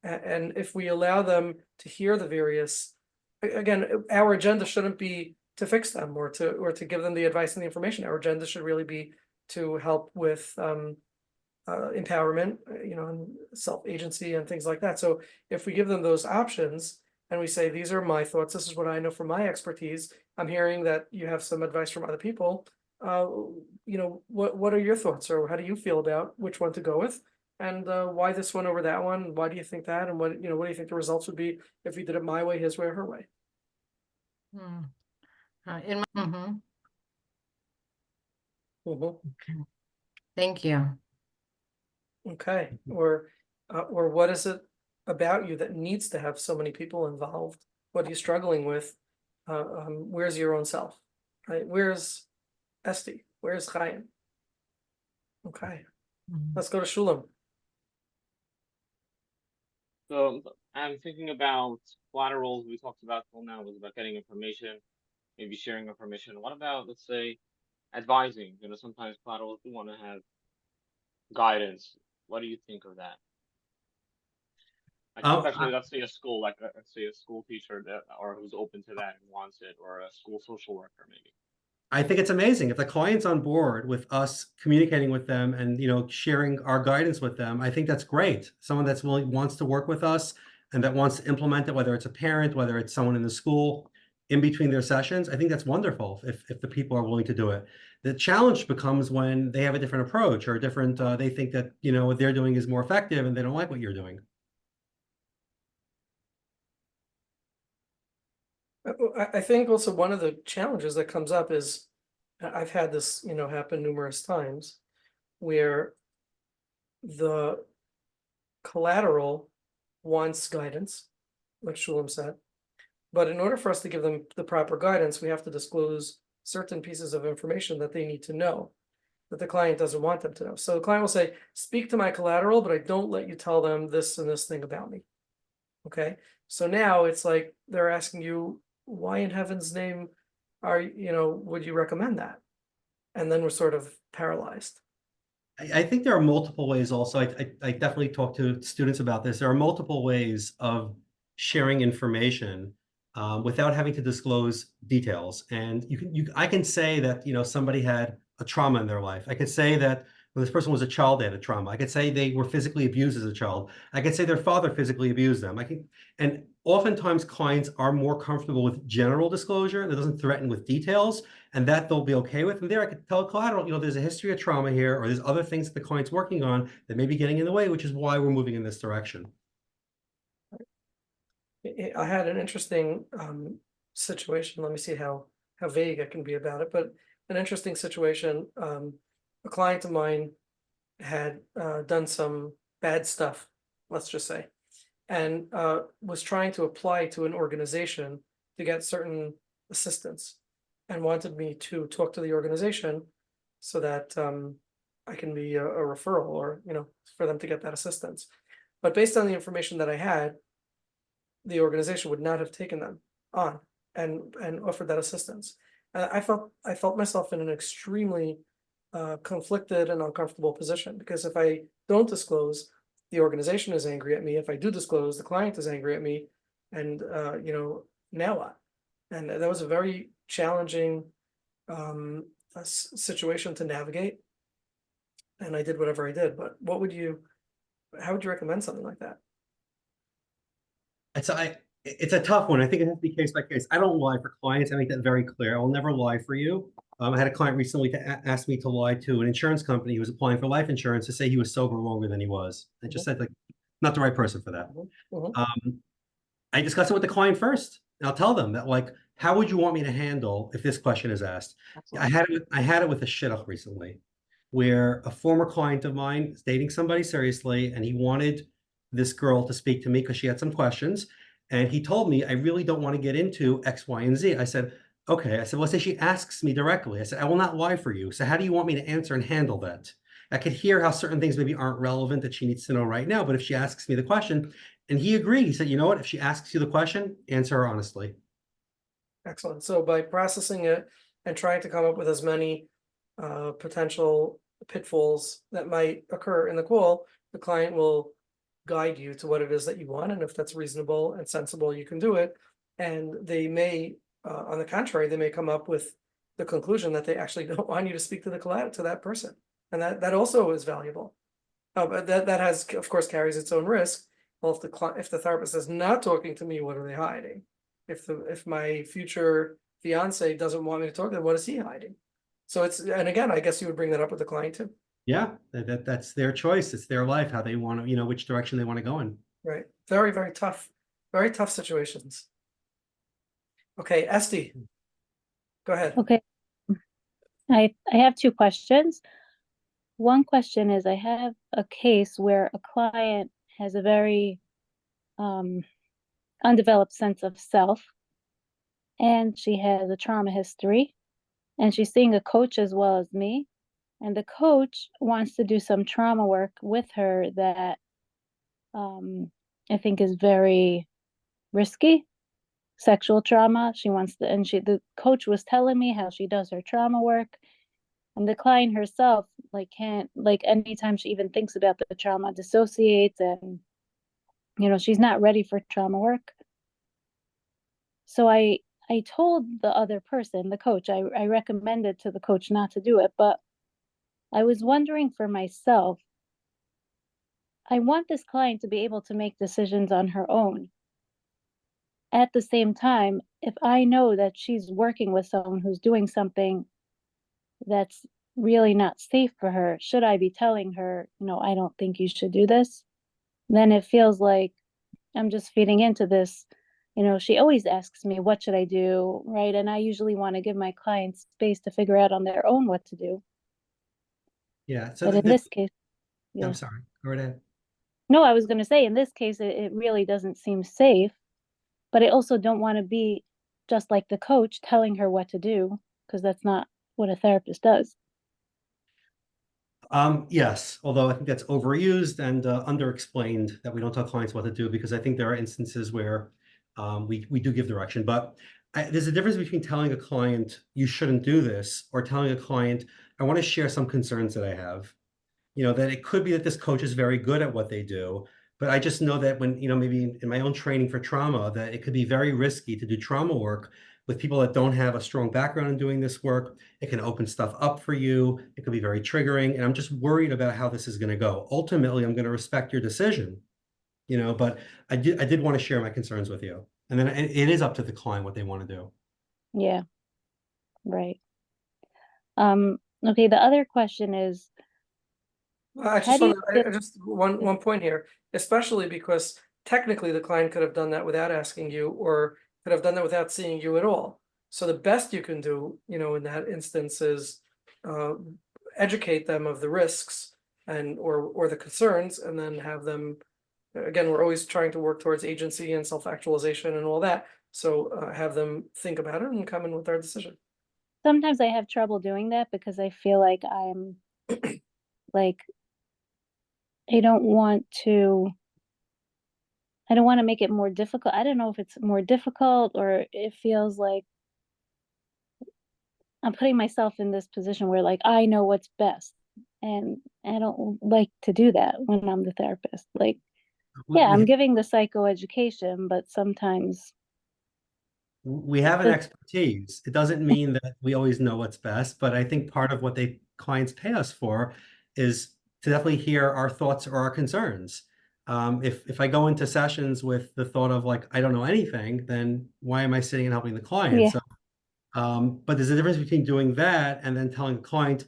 And if we allow them to hear the various, again, our agenda shouldn't be to fix them or to give them the advice and the information. Our agenda should really be to help with empowerment, and self-agency and things like that. So if we give them those options and we say, these are my thoughts, this is what I know from my expertise, I'm hearing that you have some advice from other people, what are your thoughts, or how do you feel about which one to go with, and why this one over that one? Why do you think that? And what do you think the results would be if we did it my way, his way, or her way? Thank you. Okay. Or what is it about you that needs to have so many people involved? What are you struggling with? Where's your own self? Right? Where's Esti? Where's Chaim? Okay. Let's go to Shulam. So I'm thinking about collaterals. We talked about till now was about getting information, maybe sharing information. What about, let's say, advising? Sometimes collaterals do want to have guidance. What do you think of that? Especially, let's say a school, let's say a school teacher or who's open to that and wants it, or a school social worker, maybe. I think it's amazing if the client's on board with us communicating with them and sharing our guidance with them. I think that's great. Someone that's wants to work with us and that wants to implement it, whether it's a parent, whether it's someone in the school, in between their sessions. I think that's wonderful if the people are willing to do it. The challenge becomes when they have a different approach or different. They think that what they're doing is more effective and they don't like what you're doing. I think also one of the challenges that comes up is I've had this, happen numerous times where the collateral wants guidance, like Shulam said, but in order for us to give them the proper guidance, we have to disclose certain pieces of information that they need to know that the client doesn't want them to know. So the client will say, speak to my collateral, but I don't let you tell them this and this thing about me. Okay. So now it's like they're asking you, why in heaven's name would you recommend that? And then we're sort of paralyzed. I think there are multiple ways also. I definitely talk to students about this. There are multiple ways of sharing information without having to disclose details. And I can say that, somebody had a trauma in their life. I could say that when this person was a child, they had a trauma. I could say they were physically abused as a child. I could say their father physically abused them. And oftentimes clients are more comfortable with general disclosure that doesn't threaten with details, and that they'll be okay with. And there I could tell a collateral, there's a history of trauma here, or there's other things that the client's working on that may be getting in the way, which is why we're moving in this direction. I had an interesting situation. Let me see how vague I can be about it, but an interesting situation. A client of mine had done some bad stuff, let's just say, and was trying to apply to an organization to get certain assistance, and wanted me to talk to the organization so that I can be a referral, or for them to get that assistance. But based on the information that I had, the organization would not have taken them on and offered that assistance. I felt myself in an extremely conflicted and uncomfortable position, because if I don't disclose, the organization is angry at me. If I do disclose, the client is angry at me, and now what? And that was a very challenging situation to navigate, and I did whatever I did. But how would you recommend something like that? It's a tough one. I think it has to be case by case. I don't lie for clients. I make that very clear. I will never lie for you. I had a client recently ask me to lie to an insurance company who was applying for life insurance to say he was sober longer than he was. I just said, not the right person for that. I discuss it with the client first. And I'll tell them that, how would you want me to handle if this question is asked? I had it with a shidduch recently, where a former client of mine is dating somebody seriously, and he wanted this girl to speak to me because she had some questions. And he told me, I really don't want to get into X, Y, and Z. I said, okay. I said, well, let's say she asks me directly. I said, I will not lie for you. So how do you want me to answer and handle that? I could hear how certain things maybe aren't relevant that she needs to know right now. But if she asks me the question, and he agreed, he said, you know what, if she asks you the question, answer her honestly. Excellent. So by processing it and trying to come up with as many potential pitfalls that might occur in the call, the client will guide you to what it is that you want, and if that's reasonable and sensible, you can do it. And they may, on the contrary, they may come up with the conclusion that they actually don't want you to speak to that person, and that also is valuable. But that has, of course, carries its own risk. Well, if the therapist is not talking to me, what are they hiding? If my future fiance doesn't want me to talk to them, what is he hiding? So and again, I guess you would bring that up with the client too. Yeah, that's their choice. It's their life, how they want to, which direction they want to go in. Right. Very, very tough situations. Okay, Esty, go ahead. Okay. I have two questions. One question is, I have a case where a client has a very undeveloped sense of self, and she has a trauma history, and she's seeing a coach as well as me. And the coach wants to do some trauma work with her that I think is very risky. Sexual trauma. She wants to, and the coach was telling me how she does her trauma work, and the client herself can't, anytime she even thinks about the trauma, dissociates, and she's not ready for trauma work. So I told the other person, the coach, I recommended to the coach not to do it, but I was wondering for myself, I want this client to be able to make decisions on her own. At the same time, if I know that she's working with someone who's doing something that's really not safe for her, should I be telling her, I don't think you should do this? Then it feels like I'm just feeding into this. She always asks me, what should I do? Right. And I usually want to give my clients space to figure out on their own what to do. Yeah. So but in this case, yeah. I'm sorry. Go right ahead. No, I was going to say, in this case, it really doesn't seem safe, but I also don't want to be just like the coach telling her what to do, because that's not what a therapist does. Yes, although I think that's overused and underexplained, that we don't tell clients what to do, because I think there are instances where we do give direction. But there's a difference between telling a client you shouldn't do this, or telling a client, I want to share some concerns that I have. That it could be that this coach is very good at what they do, but I just know that when, maybe in my own training for trauma, that it could be very risky to do trauma work with people that don't have a strong background in doing this work. It can open stuff up for you. It could be very triggering. And I'm just worried about how this is going to go. Ultimately, I'm going to respect your decision, but I did want to share my concerns with you. And then it is up to the client what they want to do. Yeah, right. Okay, the other question is, I how just do you want feel? to, just one point here, especially because technically the client could have done that without asking you, or could have done that without seeing you at all. So the best you can do, in that instance is educate them of the risks and or the concerns, and then have them. Again, we're always trying to work towards agency and self-actualization and all that. So have them think about it and come in with their decision. Sometimes I have trouble doing that because I feel like I'm like, I don't want to make it more difficult. I don't know if it's more difficult or it feels like I'm putting myself in this position where like I know what's best. And I don't like to do that when I'm the therapist. Like, yeah, I'm giving the psychoeducation, but sometimes we have an expertise. It doesn't mean that we always know what's best, but I think part of what clients pay us for is to definitely hear our thoughts or our concerns. If I go into sessions with the thought of like, I don't know anything, then why am I sitting and helping the client? Yeah. So, but there's a difference between doing that and then telling the client,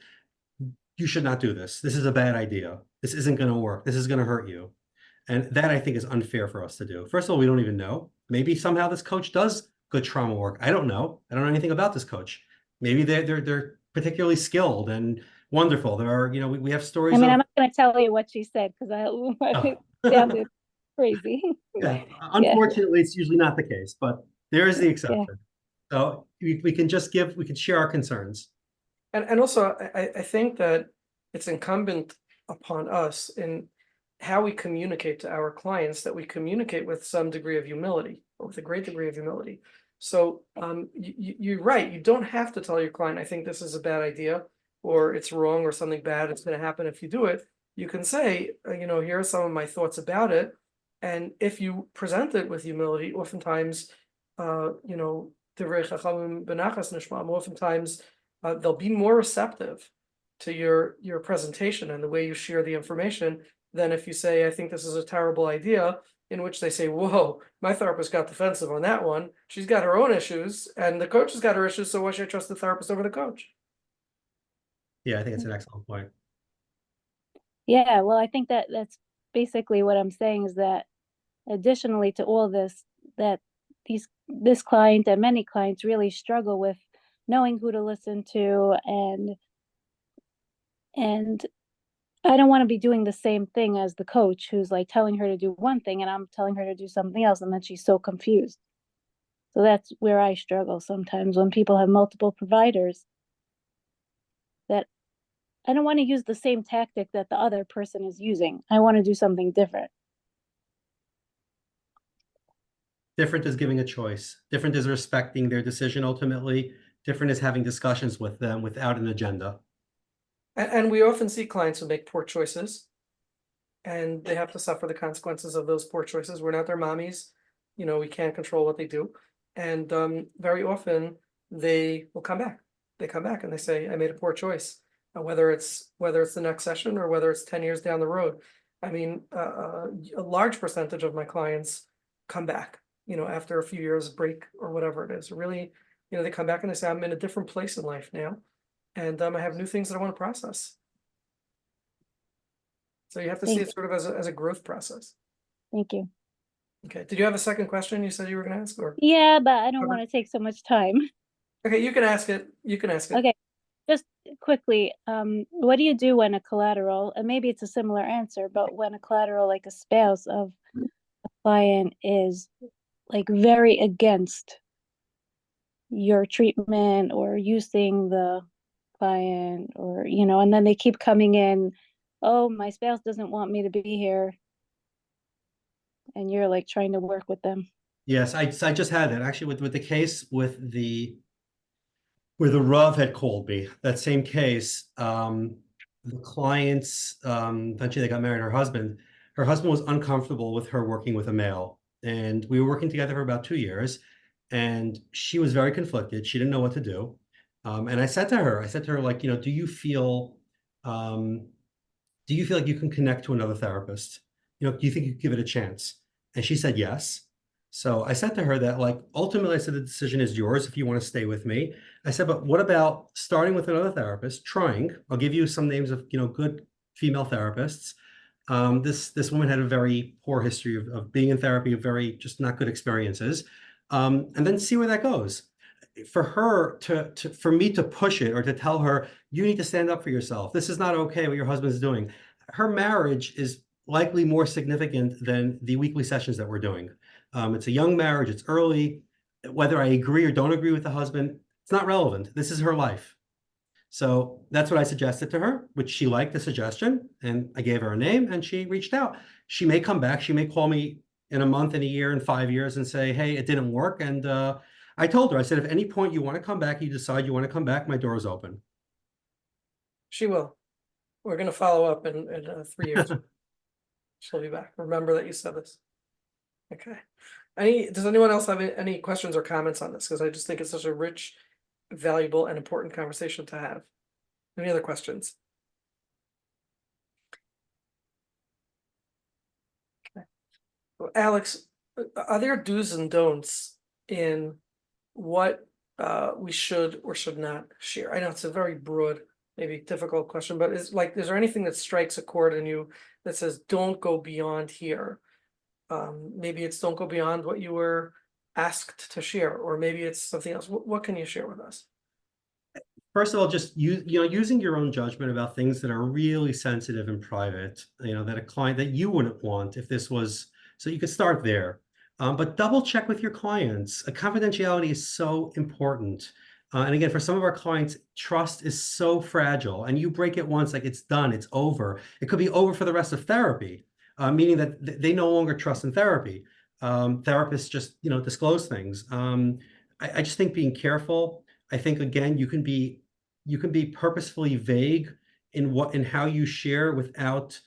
you should not do this. This is a bad idea. This isn't going to work. This is going to hurt you. And that I think is unfair for us to do. First of all, we don't even know. Maybe somehow this coach does good trauma work. I don't know. I don't know anything about this coach. Maybe they're particularly skilled and wonderful. There are, we have stories I mean, of. I'm not going to tell you what she said because it sounded crazy. Yeah, Yeah. unfortunately, it's usually not the case, but there is the Yeah. exception. So we can share our concerns. And also, I think that it's incumbent upon us in how we communicate to our clients, that we communicate with some degree of humility, or with a great degree of humility. So you're right, you don't have to tell your client, I think this is a bad idea, or it's wrong, or something bad is going to happen if you do it. You can say, here are some of my thoughts about it. And if you present it with humility, oftentimes, oftentimes they'll be more receptive to your presentation and the way you share the information than if you say, I think this is a terrible idea, in which they say, whoa, my therapist got defensive on that one. She's got her own issues and the coach has got her issues, so why should I trust the therapist over the coach? Yeah, I think it's an excellent point. Yeah, well, I think that's basically what I'm saying, is that additionally to all this, that this client and many clients really struggle with knowing who to listen to, and I don't want to be doing the same thing as the coach who's like telling her to do one thing and I'm telling her to do something else, and then she's so confused. So that's where I struggle sometimes when people have multiple providers, that I don't want to use the same tactic that the other person is using. I want to do something different. Different is giving a choice. Different is respecting their decision ultimately. Different is having discussions with them without an agenda. And we often see clients who make poor choices, and they have to suffer the consequences of those poor choices. We're not their mommies, we can't control what they do. And very often they will come back. They come back and they say, I made a poor choice. Whether it's the next session or whether it's 10 years down the road. I mean, a large percentage of my clients come back, after a few years break or whatever it is. Really, they come back and they say, I'm in a different place in life now, and I have new things that I want to process. So you have to see it sort of as a growth process. Thank you. Okay, did you have a second question you said you were going to ask, or? Yeah, but I don't Okay. want to take so much time. Okay, you can ask it. Okay, just quickly, what do you do when a collateral, and maybe it's a similar answer, but when a collateral, like a spouse of a client, is like very against your treatment or you seeing the client, or and then they keep coming in, oh, my spouse doesn't want me to be here, and you're like trying to work with them. Yes, I just had that actually with the case where the Rav had called me. That same case, the clients, eventually they got married. Her husband was uncomfortable with her working with a male, and we were working together for about 2 years. and she was very conflicted. She didn't know what to do. And I said to her, like, do you feel like you can connect to another therapist? Do you think you could give it a chance? And she said yes. So I said to her that, like, ultimately, I said, the decision is yours if you want to stay with me. I said, but what about starting with another therapist, trying? I'll give you some names of, good female therapists. This woman had a very poor history of being in therapy, very just not good experiences, and then see where that goes. For her for me to push it or to tell her, you need to stand up for yourself. This is not okay what your husband's doing. Her marriage is likely more significant than the weekly sessions that we're doing. It's a young marriage. It's early. Whether I agree or don't agree with the husband, it's not relevant. This is her life. So that's what I suggested to her, which she liked the suggestion, and I gave her a name, and she reached out. She may come back. She may call me in a month, in a year, in 5 years and say, hey, it didn't work. And I told her, I said, if at any point you want to come back, you decide you want to come back, my door is open. She will. We're gonna follow up in 3 years. She'll be back. Remember that you said this. Okay. Does anyone else have any questions or comments on this? Because I just think it's such a rich, valuable, and important conversation to have. Any other questions? Okay. Well, Alex, are there do's and don'ts in what we should or should not share? I know it's a very broad, maybe difficult question, but is there anything that strikes a chord in you that says don't go beyond here? Maybe it's don't go beyond what you were asked to share, or maybe it's something else. What can you share with us? First of all, just using your own judgment about things that are really sensitive and private, that a client that you wouldn't want if this was, so you could start there. But double check with your clients. Confidentiality is so important. And again, for some of our clients, trust is so fragile, and you break it once, like it's done, it's over. It could be over for the rest of therapy, meaning that they no longer trust in therapy. Therapists just, disclose things. I just think being careful. I think, again, you can be purposefully vague in how you share without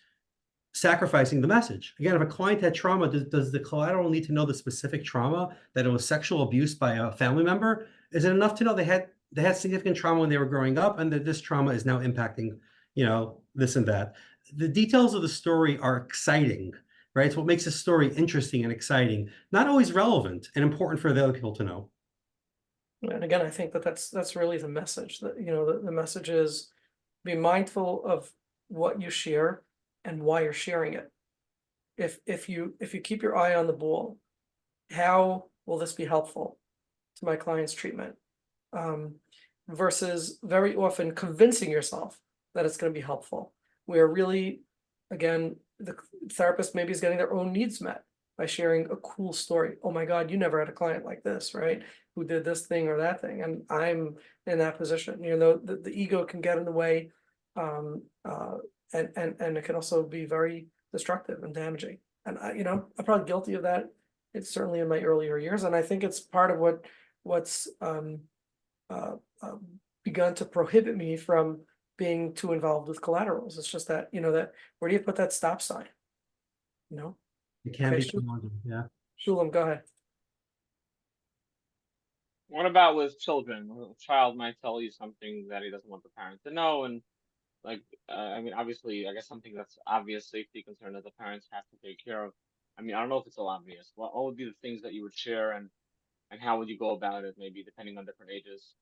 sacrificing the message. Again, if a client had trauma, does the collateral need to know the specific trauma, that it was sexual abuse by a family member? Is it enough to know they had significant trauma when they were growing up, and that this trauma is now impacting, this and that? The details of the story are exciting, right? It's what makes a story interesting and exciting, not always relevant and important for the other people to know. And again, I think that's really the message. That the message is be mindful of what you share and why you're sharing it. If you keep your eye on the ball, how will this be helpful to my client's treatment? Versus very often convincing yourself that it's going to be helpful, where really, again, the therapist maybe is getting their own needs met by sharing a cool story. Oh my God, you never had a client like this, right? Who did this thing or that thing, and I'm in that position. The ego can get in the way, and it can also be very destructive and damaging. And I'm probably guilty of that. It's certainly in my earlier years, and I think it's part of what's begun to prohibit me from being too involved with collaterals. It's just that that where do you put that stop sign? It can Okay, be sure. challenging, yeah. Shulam, go ahead. What about with children? A child might tell you something that he doesn't want the parent to know, and I mean, obviously, I guess something that's obvious safety concern that the parents have to take care of. I mean, I don't know if it's all obvious. What would be the things that you would share, and how would you go about it, maybe depending on different ages?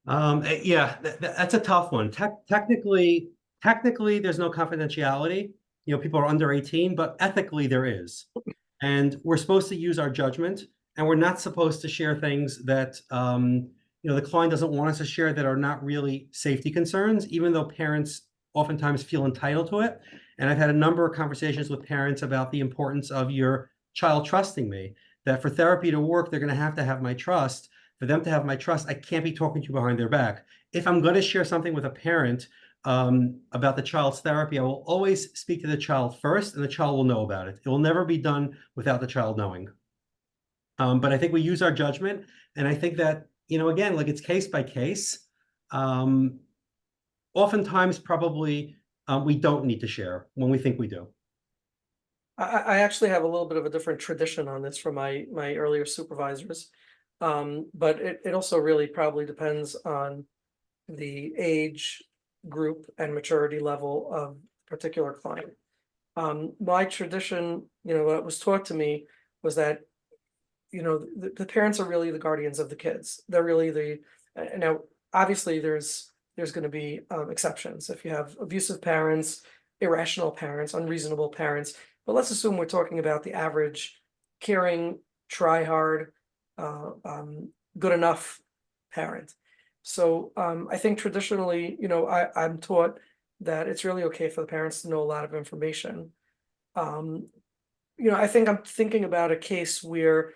Yeah, that's a tough one. Technically, there's no confidentiality. People are under 18, but ethically there is. And we're supposed to use our judgment, and we're not supposed to share things that the client doesn't want us to share, that are not really safety concerns, even though parents oftentimes feel entitled to it. And I've had a number of conversations with parents about the importance of your child trusting me, that for therapy to work, they're going to have my trust. For them to have my trust, I can't be talking to you behind their back. If I'm going to share something with a parent about the child's therapy, I will always speak to the child first, and the child will know about it. It will never be done without the child knowing. But I think we use our judgment, and I think that, again, like, it's case by case. Oftentimes, probably, we don't need to share when we think we do. I actually have a little bit of a different tradition on this from my earlier supervisors. But it also really probably depends on the age group and maturity level of particular client. My tradition, what was taught to me was that, the parents are really the guardians of the kids. They're really now, obviously there's going to be exceptions. If you have abusive parents, irrational parents, unreasonable parents, but let's assume we're talking about the average caring, try hard, good enough parent. So I think traditionally, I'm taught that it's really okay for the parents to know a lot of information. I think I'm thinking about a case where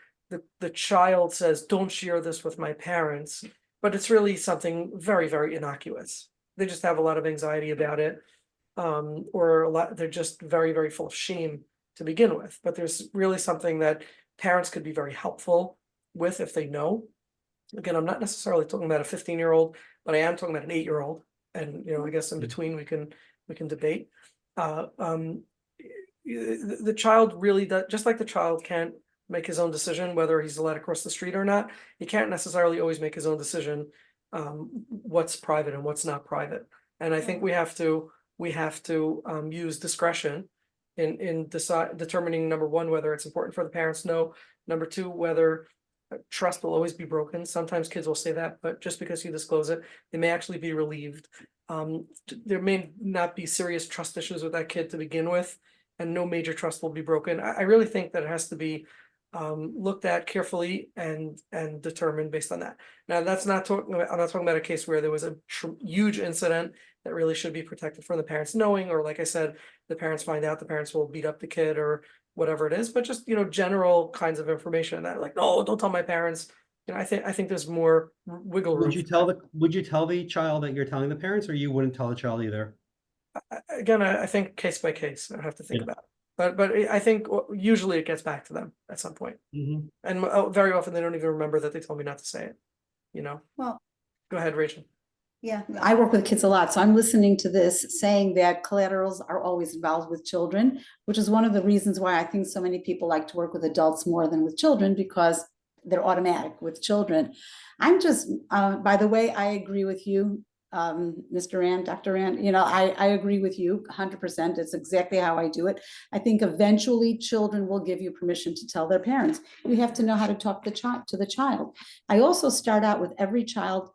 the child says, don't share this with my parents, but it's really something very, very innocuous. They just have a lot of anxiety about it. Or they're just very, very full of shame to begin with. But there's really something that parents could be very helpful with if they know. Again, I'm not necessarily talking about a 15-year-old, but I am talking about an 8-year-old. And I guess in between we can debate. The child really does, just like the child can't make his own decision whether he's allowed to cross the street or not. He can't necessarily always make his own decision what's private and what's not private. And I think we have to use discretion in determining, number one, whether it's important for the parents to know. Number two, whether trust will always be broken. Sometimes kids will say that, but just because you disclose it, they may actually be relieved. There may not be serious trust issues with that kid to begin with, and no major trust will be broken. I really think that it has to be looked at carefully and determined based on that. Now, I'm not talking about a case where there was a huge incident that really should be protected from the parents knowing, or like I said, the parents find out, the parents will beat up the kid or whatever it is, but just, general kinds of information that, like, no, don't tell my parents. I think there's more wiggle room. Would you tell the child that you're telling the parents, or you wouldn't tell the child either? Again, I think case by case, I have to think about it. But I think usually it gets back to them at some point. Mhm. And very often they don't even remember that they told me not to say it, Well, Go ahead, Rachel. yeah, I work with kids a lot, so I'm listening to this saying that collaterals are always involved with children, which is one of the reasons why I think so many people like to work with adults more than with children, because they're automatic with children. I'm just, by the way, I agree with you, Mr. Rand, Dr. Rand, I agree with you 100%. It's exactly how I do it. I think eventually children will give you permission to tell their parents. You have to know how to talk to the child. I also start out with every child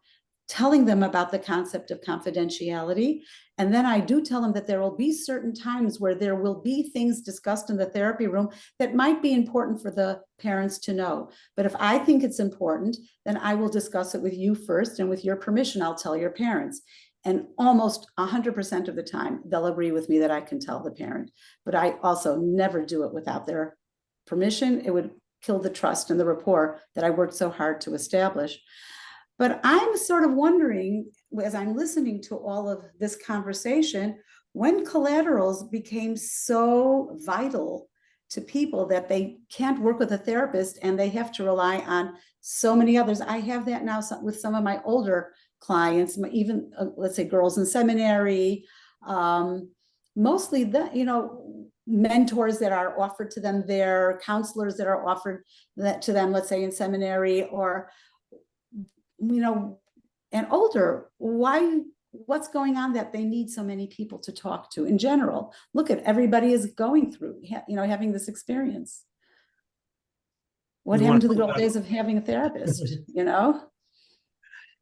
telling them about the concept of confidentiality. And then I do tell them that there will be certain times where there will be things discussed in the therapy room that might be important for the parents to know. But if I think it's important, then I will discuss it with you first, and with your permission, I'll tell your parents. And almost 100% of the time, they'll agree with me that I can tell the parent. But I also never do it without their permission. It would kill the trust and the rapport that I worked so hard to establish. But I'm sort of wondering, as I'm listening to all of this conversation, when collaterals became so vital to people that they can't work with a therapist and they have to rely on so many others. I have that now with some of my older clients, even let's say girls in seminary, mostly mentors that are offered to them there, counselors that are offered that to them, let's say in seminary, or and older. What's going on that they need so many people to talk to in general? Look at everybody is going through, having this experience. What happened to the old days of having a therapist,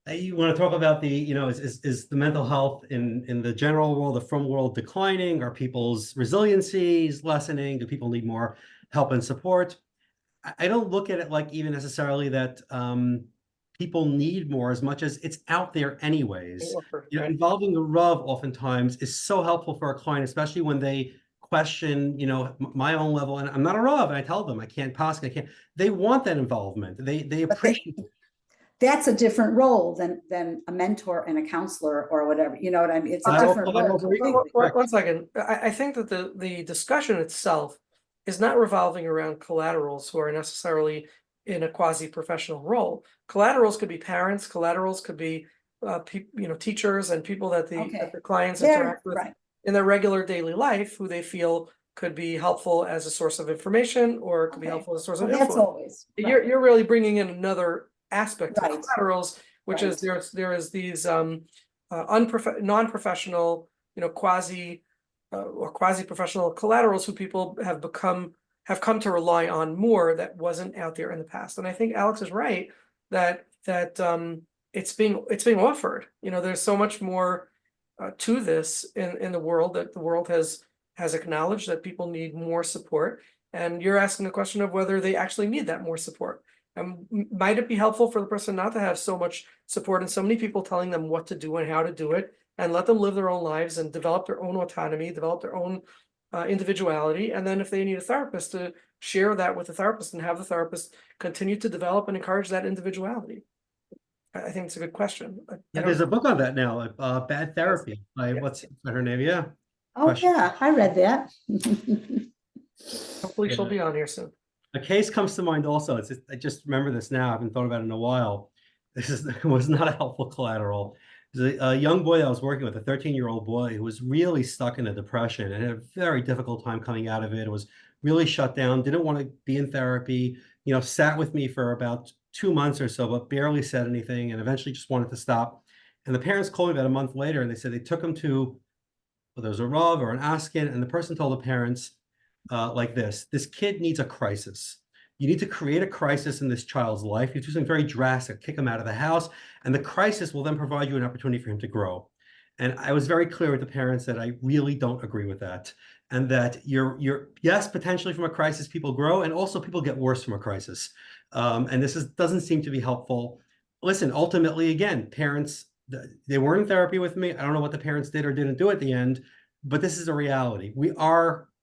You want to talk about is the mental health in the general world, the frum world, declining? Are people's resiliencies lessening? Do people need more help and support? I don't look at it like even necessarily that people need more, as much as it's out there anyways. Involving the Rav oftentimes is so helpful for a client, especially when they question, my own level. And I'm not a Rav, and I tell them I can't pass, I can't. They want that involvement. They appreciate it. That's a different role than a mentor and a counselor or whatever. You know what I mean? It's a different role. One second. I think that the discussion itself is not revolving around collaterals who are necessarily in a quasi-professional role. Collaterals could be parents, collaterals could be teachers and people that the clients interact with in their regular daily life, who they feel could be helpful as a source of information, or it could be Okay. helpful as a source Well, of that's influence. always. You're really bringing in another aspect to Right. collaterals, which is Right. there is these non-professional, quasi or quasi-professional collaterals who people have come to rely on more that wasn't out there in the past. And I think Alex is right that it's being offered. There's so much more to this in the world, that the world has acknowledged that people need more support. And you're asking the question of whether they actually need that more support. And might it be helpful for the person not to have so much support and so many people telling them what to do and how to do it, and let them live their own lives and develop their own autonomy, develop their own individuality. And then if they need a therapist, to share that with the therapist and have the therapist continue to develop and encourage that individuality. I think it's a good question. Yeah, there's a book on that now, Bad Therapy by Yeah. what's her name? Yeah. Oh, Question. yeah, I read that. Hopefully she'll Yeah. be on here soon. A case comes to mind also. I just remember this now. I haven't thought about it in a while. This was not a helpful collateral. There's a young boy I was working with, a 13-year-old boy who was really stuck in a depression and had a very difficult time coming out of it. It was really shut down, didn't want to be in therapy, sat with me for about 2 months or so, but barely said anything, and eventually just wanted to stop. And the parents called me about a month later, and they said they took him to, well, there was a Rav or an Askin, and the person told the parents like this kid needs a crisis. You need to create a crisis in this child's life. You do something very drastic, kick him out of the house, and the crisis will then provide you an opportunity for him to grow. And I was very clear with the parents that I really don't agree with that. And that yes, potentially from a crisis, people grow, and also people get worse from a crisis. And this doesn't seem to be helpful. Listen, ultimately, again, parents, they weren't in therapy with me. I don't know what the parents did or didn't do at the end, but this is a reality.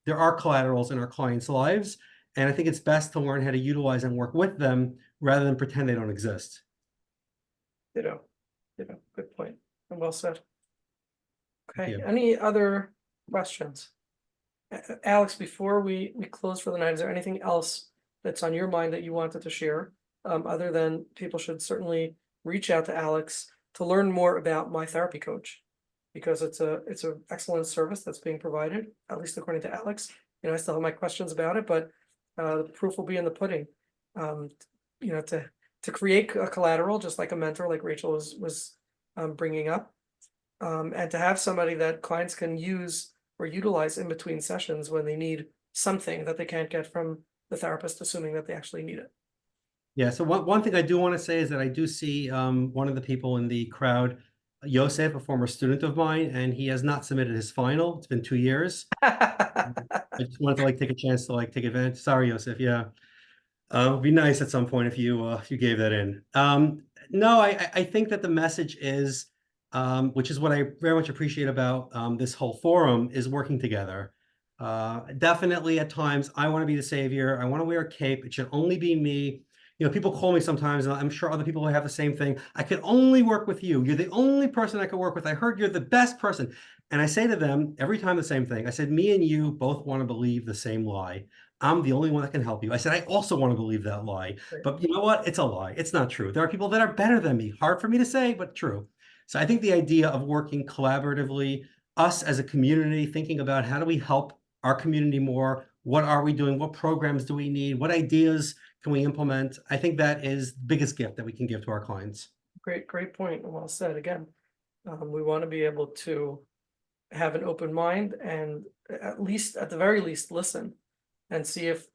There are collaterals in our clients' lives, and I think it's best to learn how to utilize and work with them rather than pretend they don't exist. Good point. And well said. Thank Okay, you. any other questions? Alex, before we close for the night, is there anything else that's on your mind that you wanted to share? Other than people should certainly reach out to Alex to learn more about My Therapy Coach, because it's an excellent service that's being provided, at least according to Alex. I still have my questions about it, but the proof will be in the pudding. To create a collateral, just like a mentor, like Rachel was bringing up, and to have somebody that clients can use or utilize in between sessions when they need something that they can't get from the therapist, assuming that they actually need it. Yeah, so one thing I do want to say is that I do see one of the people in the crowd, Yosef, a former student of mine, and he has not submitted his final. It's been 2 years. I just wanted to take a chance to take advantage. Sorry, Yosef. Yeah. It'd be nice at some point if you gave that in. No, I think that the message is, which is what I very much appreciate about this whole forum, is working together. Definitely at times I want to be the savior. I want to wear a cape. It should only be me. People call me sometimes, and I'm sure other people have the same thing. I can only work with you. You're the only person I can work with. I heard you're the best person. And I say to them every time the same thing. I said, me and you both want to believe the same lie. I'm the only one that can help you. I said, I also want to believe that lie. But you know what? It's a lie. It's not true. There are people that are better than me. Hard for me to say, but true. So I think the idea of working collaboratively, us as a community, thinking about how do we help our community more? What are we doing? What programs do we need? What ideas can we implement? I think that is the biggest gift that we can give to our clients. Great point. Well said. Again, we want to be able to have an open mind and at the very least, listen and see if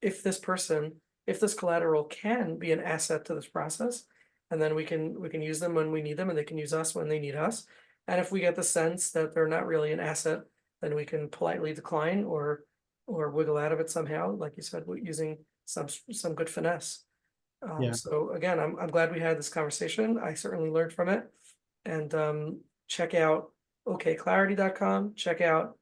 if this collateral can be an asset to this process, and then we can use them when we need them, and they can use us when they need us. And if we get the sense that they're not really an asset, then we can politely decline or wiggle out of it somehow, like you said, using some good finesse. Yeah. So again, I'm glad we had this conversation. I certainly learned from it. And check out okclarity.com, check out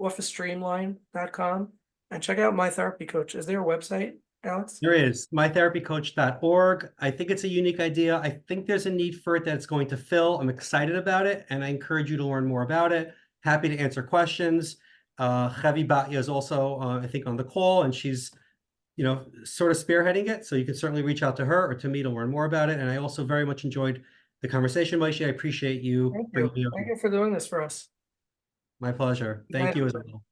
officestreamline.com, and check out My Therapy Coach. Is there a website, Alex? There is mytherapycoach.org. I think it's a unique idea. I think there's a need for it that it's going to fill. I'm excited about it, and I encourage you to learn more about it. Happy to answer questions. Chavi Batya is also, I think, on the call, and she's, sort of spearheading it. So you can certainly reach out to her or to me to learn more about it. And I also very much enjoyed the conversation, Moshe. I appreciate you. Thank you for doing this for us. My pleasure. Thank you as well.